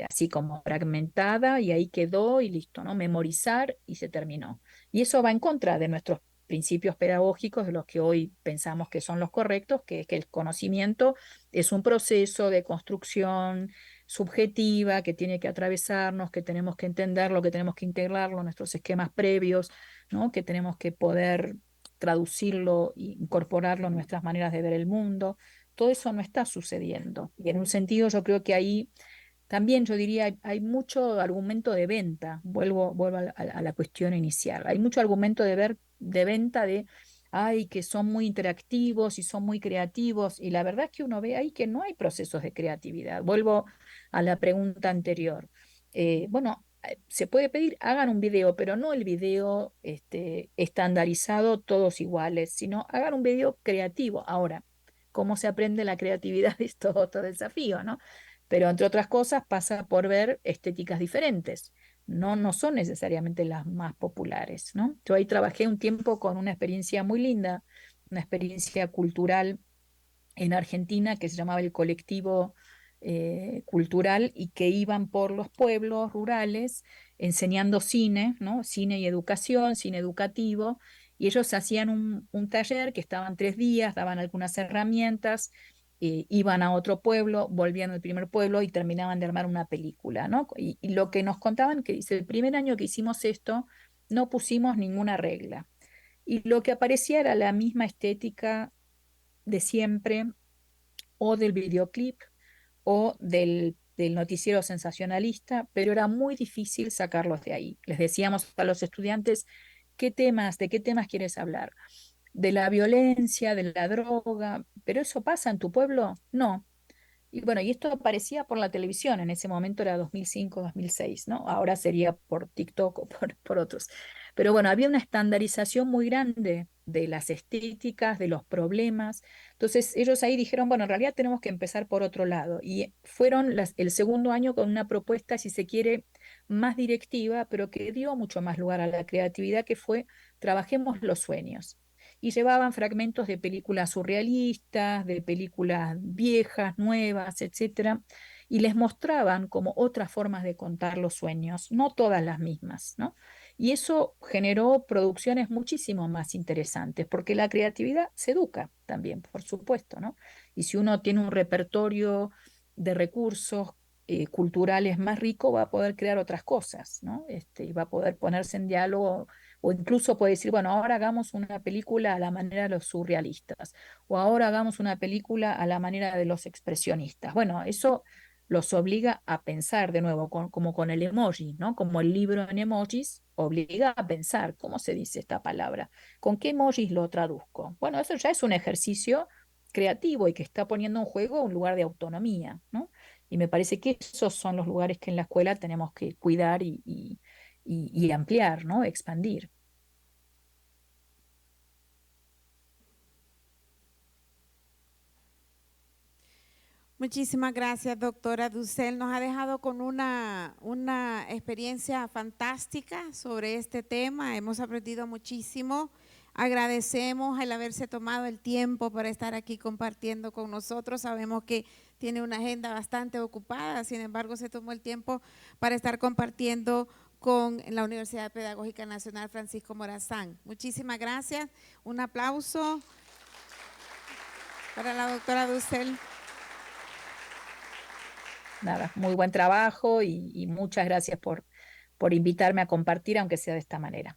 Así como fragmentada y ahí quedó y listo, ¿no? Memorizar y se terminó. Y eso va en contra de nuestros principios pedagógicos, de los que hoy pensamos que son los correctos, que es que el conocimiento es un proceso de construcción subjetiva que tiene que atravesarnos, que tenemos que entenderlo, que tenemos que integrarlo en nuestros esquemas previos, ¿no? Que tenemos que poder traducirlo e incorporarlo en nuestras maneras de ver el mundo. Todo eso no está sucediendo. Y en un sentido yo creo que ahí también yo diría hay mucho argumento de venta. Vuelvo a la cuestión inicial. Hay mucho argumento de venta de, ay, que son muy interactivos y son muy creativos. Y la verdad es que uno ve ahí que no hay procesos de creatividad. Vuelvo a la pregunta anterior. Bueno, se puede pedir, hagan un video, pero no el video estandarizado, todos iguales, sino hagan un video creativo. Ahora, ¿cómo se aprende la creatividad? Es todo otro desafío, ¿no? Pero entre otras cosas pasa por ver estéticas diferentes. No son necesariamente las más populares, ¿no? Yo ahí trabajé un tiempo con una experiencia muy linda, una experiencia cultural en Argentina que se llamaba el colectivo cultural y que iban por los pueblos rurales enseñando cine, ¿no? Cine y educación, cine educativo, y ellos hacían un taller que estaban 3 días, daban algunas herramientas iban a otro pueblo, volvían al primer pueblo y terminaban de armar una película, ¿no? Y lo que nos contaban, que dice, el primer año que hicimos esto, no pusimos ninguna regla. Y lo que aparecía era la misma estética de siempre, o del videoclip, o del noticiero sensacionalista, pero era muy difícil sacarlos de ahí. Les decíamos a los estudiantes, ¿de qué temas quieres hablar? ¿De la violencia, de la droga? ¿Pero eso pasa en tu pueblo? No. Y bueno, y esto aparecía por la televisión, en ese momento era 2005, 2006, ¿no? Ahora sería por TikTok o por otros. Pero bueno, había una estandarización muy grande de las estéticas, de los problemas. Entonces ellos ahí dijeron, bueno, en realidad tenemos que empezar por otro lado. Y fueron el segundo año con una propuesta, si se quiere, más directiva, pero que dio mucho más lugar a la creatividad, que fue trabajemos los sueños y llevaban fragmentos de películas surrealistas, de películas viejas, nuevas, etcétera, y les mostraban como otras formas de contar los sueños, no todas las mismas, ¿no? Y eso generó producciones muchísimo más interesantes, porque la creatividad se educa también, por supuesto, ¿no? Y si uno tiene un repertorio de recursos culturales más rico, va a poder crear otras cosas, ¿no? Y va a poder ponerse en diálogo o incluso puede decir, bueno, ahora hagamos una película a la manera de los surrealistas, o ahora hagamos una película a la manera de los expresionistas. Bueno, eso los obliga a pensar de nuevo, como con el emoji, ¿no? Como el libro en emojis obliga a pensar, ¿cómo se dice esta palabra? ¿Con qué emojis lo traduzco? Bueno, eso ya es un ejercicio creativo y que está poniendo en juego un lugar de autonomía, ¿no? Y me parece que esos son los lugares que en la escuela tenemos que cuidar y ampliar, ¿no? Expandir. Muchísimas gracias, doctora Dussel. Nos ha dejado con una experiencia fantástica sobre este tema. Hemos aprendido muchísimo. Agradecemos el haberse tomado el tiempo para estar aquí compartiendo con nosotros. Sabemos que tiene una agenda bastante ocupada, sin embargo, se tomó el tiempo para estar compartiendo con la Universidad Pedagógica Nacional Francisco Morazán. Muchísimas gracias. Un aplauso para la doctora Dussel. Nada, muy buen trabajo y muchas gracias por invitarme a compartir, aunque sea de esta manera.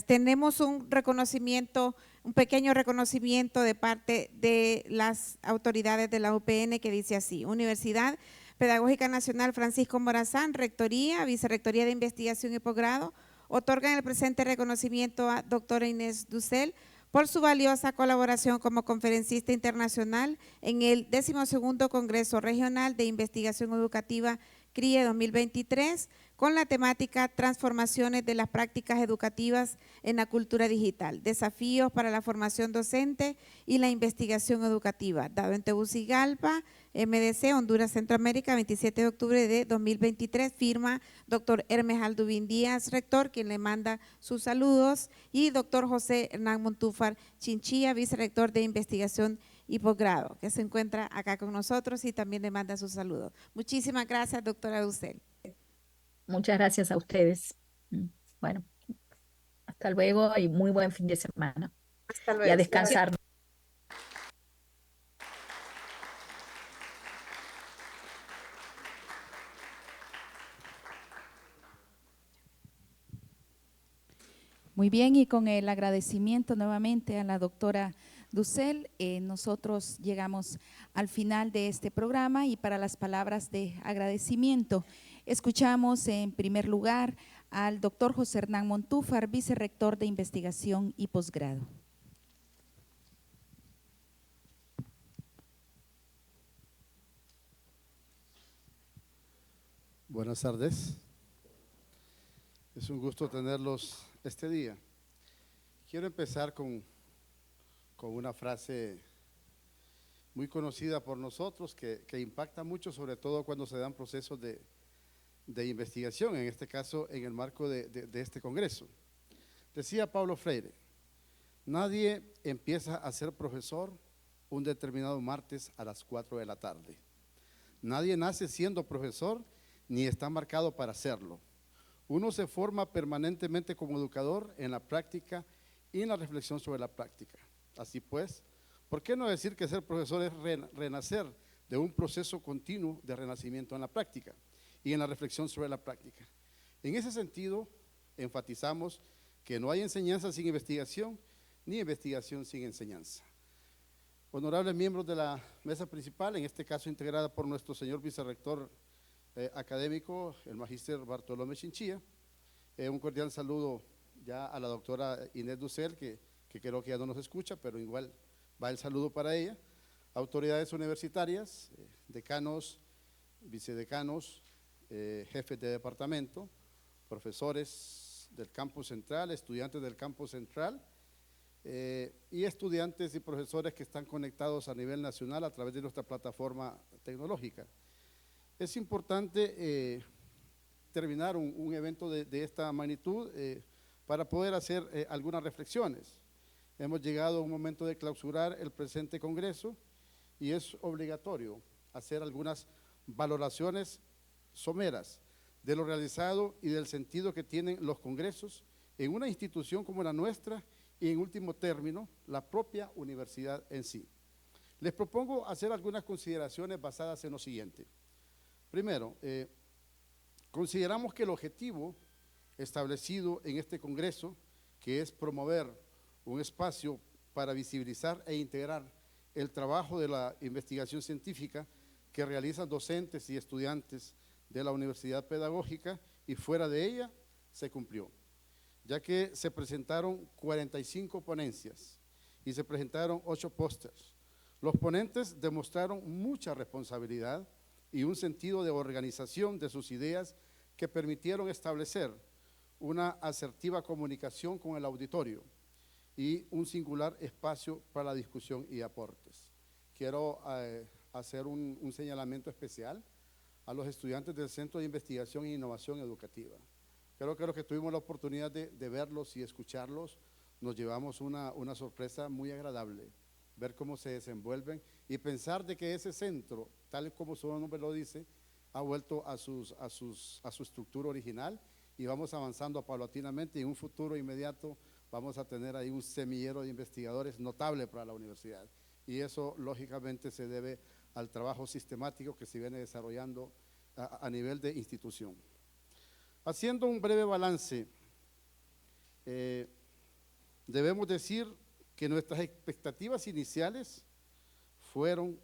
Tenemos un reconocimiento, un pequeño reconocimiento de parte de las autoridades de la UPN que dice así: Universidad Pedagógica Nacional Francisco Morazán, Rectoría, Vicerrectoría de Investigación y Posgrado, otorgan el presente reconocimiento a doctora Inés Dussel por su valiosa colaboración como conferencista internacional en el 12º Congreso Regional de Investigación Educativa CRIE 2023, con la temática Transformaciones de las prácticas educativas en la cultura digital, desafíos para la formación docente y la investigación educativa, dado en Tegucigalpa, MDC, Honduras, Centroamérica, 27 de octubre de 2023, firma doctor Hermes Aldubín Díaz, rector, quien le manda sus saludos, y doctor José Hernán Montúfar Chinchilla, vicerrector de investigación y posgrado, que se encuentra acá con nosotros y también le manda sus saludos. Muchísimas gracias, doctora Dussel. Muchas gracias a ustedes. Bueno, hasta luego y muy buen fin de semana. Hasta luego. Y a descansar. Muy bien, y con el agradecimiento nuevamente a la doctora Dussel, nosotros llegamos al final de este programa y para las palabras de agradecimiento escuchamos en primer lugar al doctor José Hernán Montúfar, vicerrector de Investigación y Posgrado. Buenas tardes. Es un gusto tenerlos este día. Quiero empezar con una frase muy conocida por nosotros que impacta mucho, sobre todo cuando se dan procesos de investigación, en este caso en el marco de este congreso. Decía Paulo Freire: nadie empieza a ser profesor un determinado martes a las 4 de la tarde. Nadie nace siendo profesor ni está marcado para hacerlo. Uno se forma permanentemente como educador en la práctica y en la reflexión sobre la práctica. Así pues, ¿Por qué no decir que ser profesor es renacer de un proceso continuo de renacimiento en la práctica y en la reflexión sobre la práctica? En ese sentido, enfatizamos que no hay enseñanza sin investigación, ni investigación sin enseñanza. Honorables miembros de la mesa principal, en este caso integrada por nuestro señor vicerrector académico, el magíster Bartolomé Chinchilla, un cordial saludo ya a la doctora Inés Dussel, que creo que ya no nos escucha, pero igual va el saludo para ella, autoridades universitarias, decanos, vicedecanos, jefes de departamento, profesores del campus central, estudiantes del campus central, y estudiantes y profesores que están conectados a nivel nacional a través de nuestra plataforma tecnológica. Es importante terminar un evento de esta magnitud para poder hacer algunas reflexiones. Hemos llegado a un momento de clausurar el presente congreso y es obligatorio hacer algunas valoraciones someras de lo realizado y del sentido que tienen los congresos en una institución como la nuestra y en último término, la propia universidad en sí. Les propongo hacer algunas consideraciones basadas en lo siguiente. Primero, consideramos que el objetivo establecido en este congreso, que es promover un espacio para visibilizar e integrar el trabajo de la investigación científica que realizan docentes y estudiantes de la Universidad Pedagógica y fuera de ella, se cumplió, ya que se presentaron 45 ponencias y se presentaron 8 pósters. Los ponentes demostraron mucha responsabilidad y un sentido de organización de sus ideas que permitieron establecer una asertiva comunicación con el auditorio y un singular espacio para la discusión y aportes. Quiero hacer un señalamiento especial a los estudiantes del Centro de Investigación e Innovación Educativa. Creo que los que tuvimos la oportunidad de verlos y escucharlos, nos llevamos una sorpresa muy agradable, ver cómo se desenvuelven y pensar de que ese centro, tal como su nombre lo dice, ha vuelto a su estructura original y vamos avanzando paulatinamente y en un futuro inmediato vamos a tener ahí un semillero de investigadores notable para la universidad. Y eso lógicamente se debe al trabajo sistemático que se viene desarrollando a nivel de institución. Haciendo un breve balance, debemos decir que nuestras expectativas iniciales fueron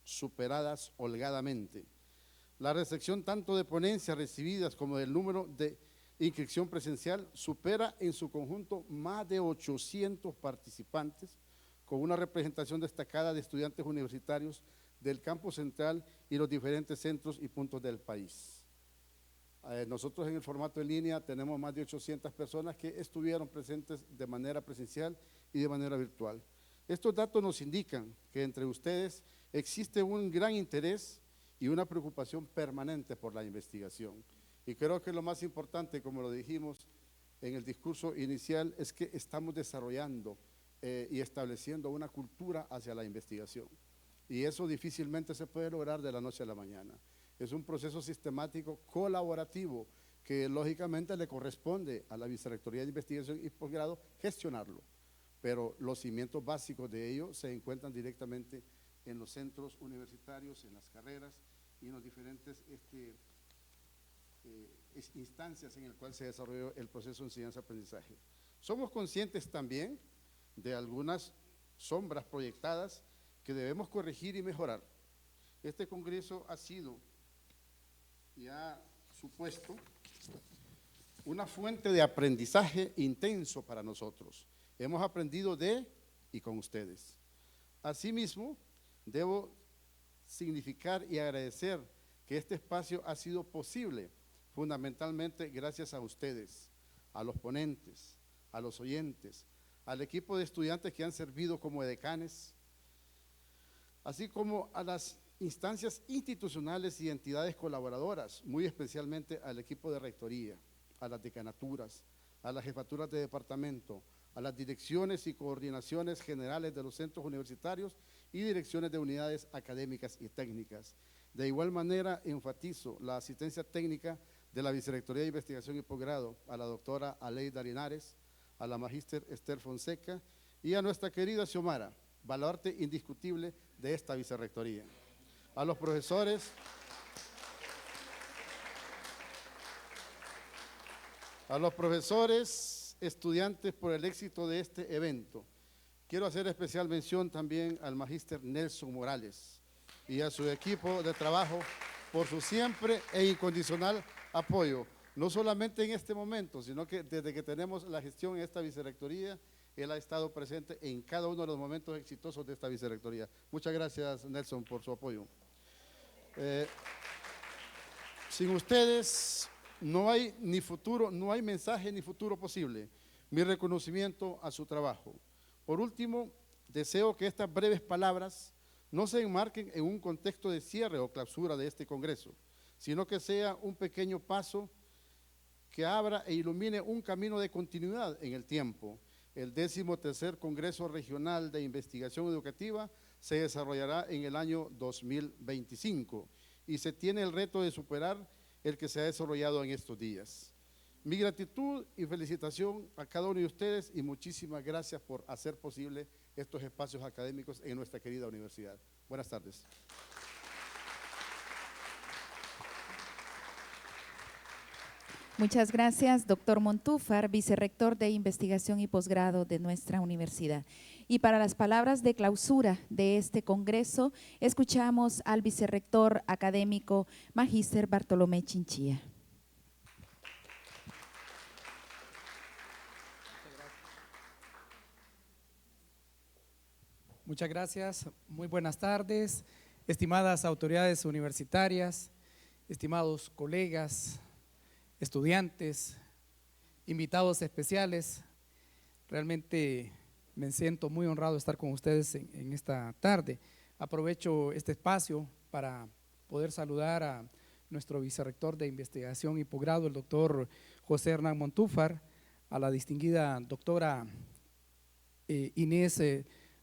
superadas holgadamente. La recepción tanto de ponencias recibidas como del número de inscripción presencial supera en su conjunto más de 800 participantes, con una representación destacada de estudiantes universitarios del campus central y los diferentes centros y puntos del país. Nosotros en el formato en línea tenemos más de 800 personas que estuvieron presentes de manera presencial y de manera virtual. Estos datos nos indican que entre ustedes existe un gran interés y una preocupación permanente por la investigación. Y creo que lo más importante, como lo dijimos en el discurso inicial, es que estamos desarrollando y estableciendo una cultura hacia la investigación. Y eso difícilmente se puede lograr de la noche a la mañana. Es un proceso sistemático colaborativo que lógicamente le corresponde a la Vicerrectoría de Investigación y Posgrado gestionarlo, pero los cimientos básicos de ello se encuentran directamente en los centros universitarios, en las carreras y en los diferentes instancias en el cual se desarrolló el proceso de enseñanza-aprendizaje. Somos conscientes también de algunas sombras proyectadas que debemos corregir y mejorar. Este congreso ha sido y ha supuesto una fuente de aprendizaje intenso para nosotros. Hemos aprendido de y con ustedes. Asimismo, debo significar y agradecer que este espacio ha sido posible fundamentalmente gracias a ustedes, a los ponentes, a los oyentes, al equipo de estudiantes que han servido como decanes, así como a las instancias institucionales y entidades colaboradoras, muy especialmente al equipo de rectoría, a las decanaturas, a las jefaturas de departamento, a las direcciones y coordinaciones generales de los centros universitarios y direcciones de unidades académicas y técnicas. De igual manera, enfatizo la asistencia técnica de la Vicerrectoría de Investigación y Posgrado, a la doctora Aleida Linares, a la magíster Esther Fonseca y a nuestra querida Xiomara, baluarte indiscutible de esta vicerrectoría. A los profesores, estudiantes por el éxito de este evento. Quiero hacer especial mención también al magíster Nelson Morales y a su equipo de trabajo por su siempre e incondicional apoyo, no solamente en este momento, sino que desde que tenemos la gestión en esta vicerrectoría, él ha estado presente en cada uno de los momentos exitosos de esta vicerrectoría. Muchas gracias, Nelson, por su apoyo. Sin ustedes no hay ni futuro, no hay mensaje ni futuro posible. Mi reconocimiento a su trabajo. Por último, deseo que estas breves palabras no se enmarquen en un contexto de cierre o clausura de este Congreso, sino que sea un pequeño paso que abra e ilumine un camino de continuidad en el tiempo. El 13º Congreso Regional de Investigación Educativa se desarrollará en el año 2025 y se tiene el reto de superar el que se ha desarrollado en estos días. Mi gratitud y felicitación a cada uno de ustedes y muchísimas gracias por hacer posible estos espacios académicos en nuestra querida universidad. Buenas tardes. Muchas gracias, doctor Montúfar, vicerrector de Investigación y Posgrado de nuestra universidad. Y para las palabras de clausura de este congreso, escuchamos al vicerrector académico magíster Bartolomé Chinchilla. Muchas gracias, muy buenas tardes, estimadas autoridades universitarias, estimados colegas, estudiantes, invitados especiales. Realmente me siento muy honrado de estar con ustedes en esta tarde. Aprovecho este espacio para poder saludar a nuestro vicerrector de Investigación y Posgrado, el doctor José Hernán Montúfar, a la distinguida doctora Inés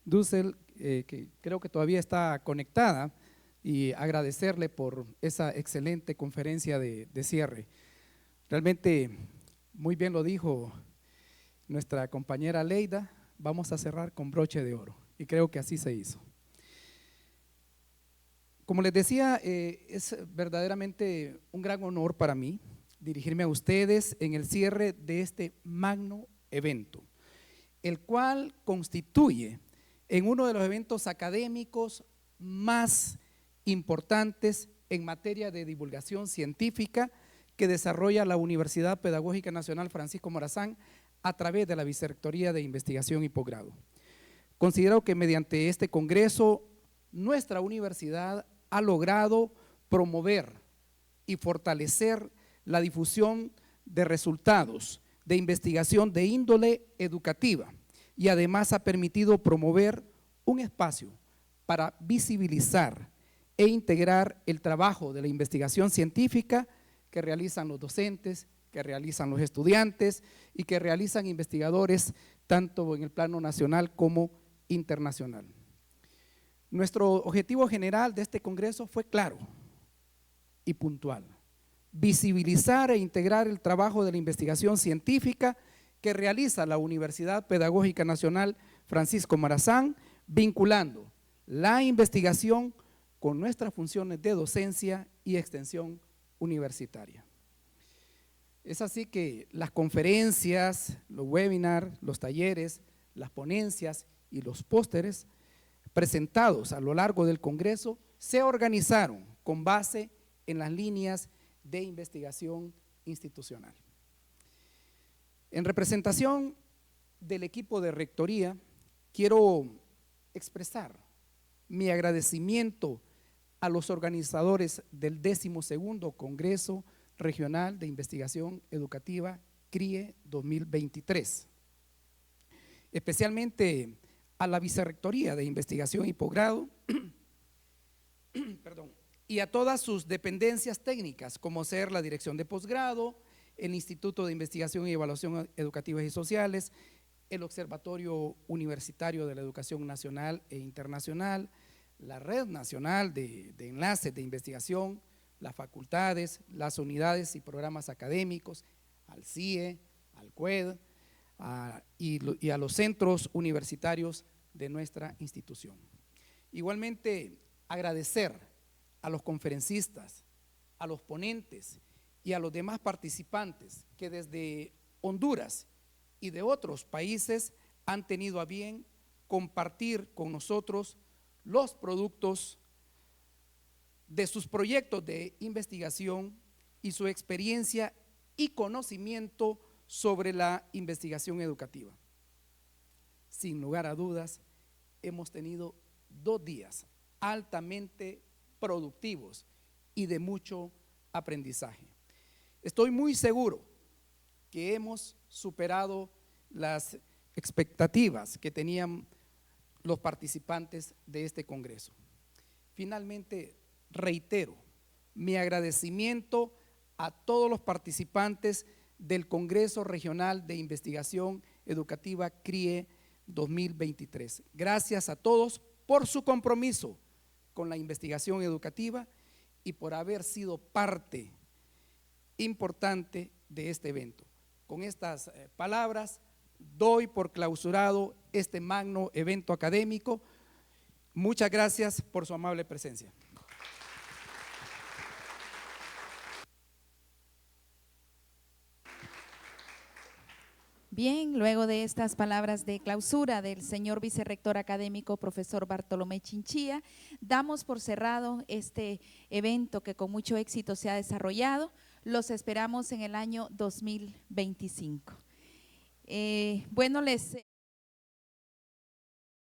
Dussel, que creo que todavía está conectada, y agradecerle por esa excelente conferencia de cierre. Realmente, muy bien lo dijo nuestra compañera Leida, vamos a cerrar con broche de oro, y creo que así se hizo. Como les decía, es verdaderamente un gran honor para mí dirigirme a ustedes en el cierre de este magno evento, el cual constituye en uno de los eventos académicos más importantes en materia de divulgación científica que desarrolla la Universidad Pedagógica Nacional Francisco Morazán a través de la Vicerrectoría de Investigación y Posgrado. Considero que mediante este congreso nuestra universidad ha logrado promover y fortalecer la difusión de resultados de investigación de índole educativa, y además ha permitido promover un espacio para visibilizar e integrar el trabajo de la investigación científica que realizan los docentes, que realizan los estudiantes y que realizan investigadores tanto en el plano nacional como internacional. Nuestro objetivo general de este congreso fue claro y puntual: visibilizar e integrar el trabajo de la investigación científica que realiza la Universidad Pedagógica Nacional Francisco Morazán, vinculando la investigación con nuestras funciones de docencia y extensión universitaria. Es así que las conferencias, los webinars, los talleres, las ponencias y los pósteres presentados a lo largo del Congreso se organizaron con base en las líneas de investigación institucional. En representación del equipo de rectoría, quiero expresar mi agradecimiento a los organizadores del 12º Congreso Regional de Investigación Educativa CRIE 2023, especialmente a la Vicerrectoría de Investigación y Posgrado y a todas sus dependencias técnicas, como ser la Dirección de Posgrado, el Instituto de Investigación y Evaluación Educativas y Sociales, el Observatorio Universitario de la Educación Nacional e Internacional, la Red Nacional de Enlaces de Investigación, las facultades, las unidades y programas académicos, al CIE, al CUED y a los centros universitarios de nuestra institución. Igualmente, agradecer a los conferencistas, a los ponentes y a los demás participantes que desde Honduras y de otros países han tenido a bien compartir con nosotros los productos de sus proyectos de investigación y su experiencia y conocimiento sobre la investigación educativa. Sin lugar a dudas, hemos tenido 2 días altamente productivos y de mucho aprendizaje. Estoy muy seguro que hemos superado las expectativas que tenían los participantes de este congreso. Finalmente, reitero mi agradecimiento a todos los participantes del Congreso Regional de Investigación Educativa CRIE 2023. Gracias a todos por su compromiso con la investigación educativa y por haber sido parte importante de este evento. Con estas palabras, doy por clausurado este magno evento académico. Muchas gracias por su amable presencia. Bien, luego de estas palabras de clausura del señor vicerrector académico, profesor Bartolomé Chinchilla, damos por cerrado este evento que con mucho éxito se ha desarrollado. Los esperamos en el año 2025. Bueno, les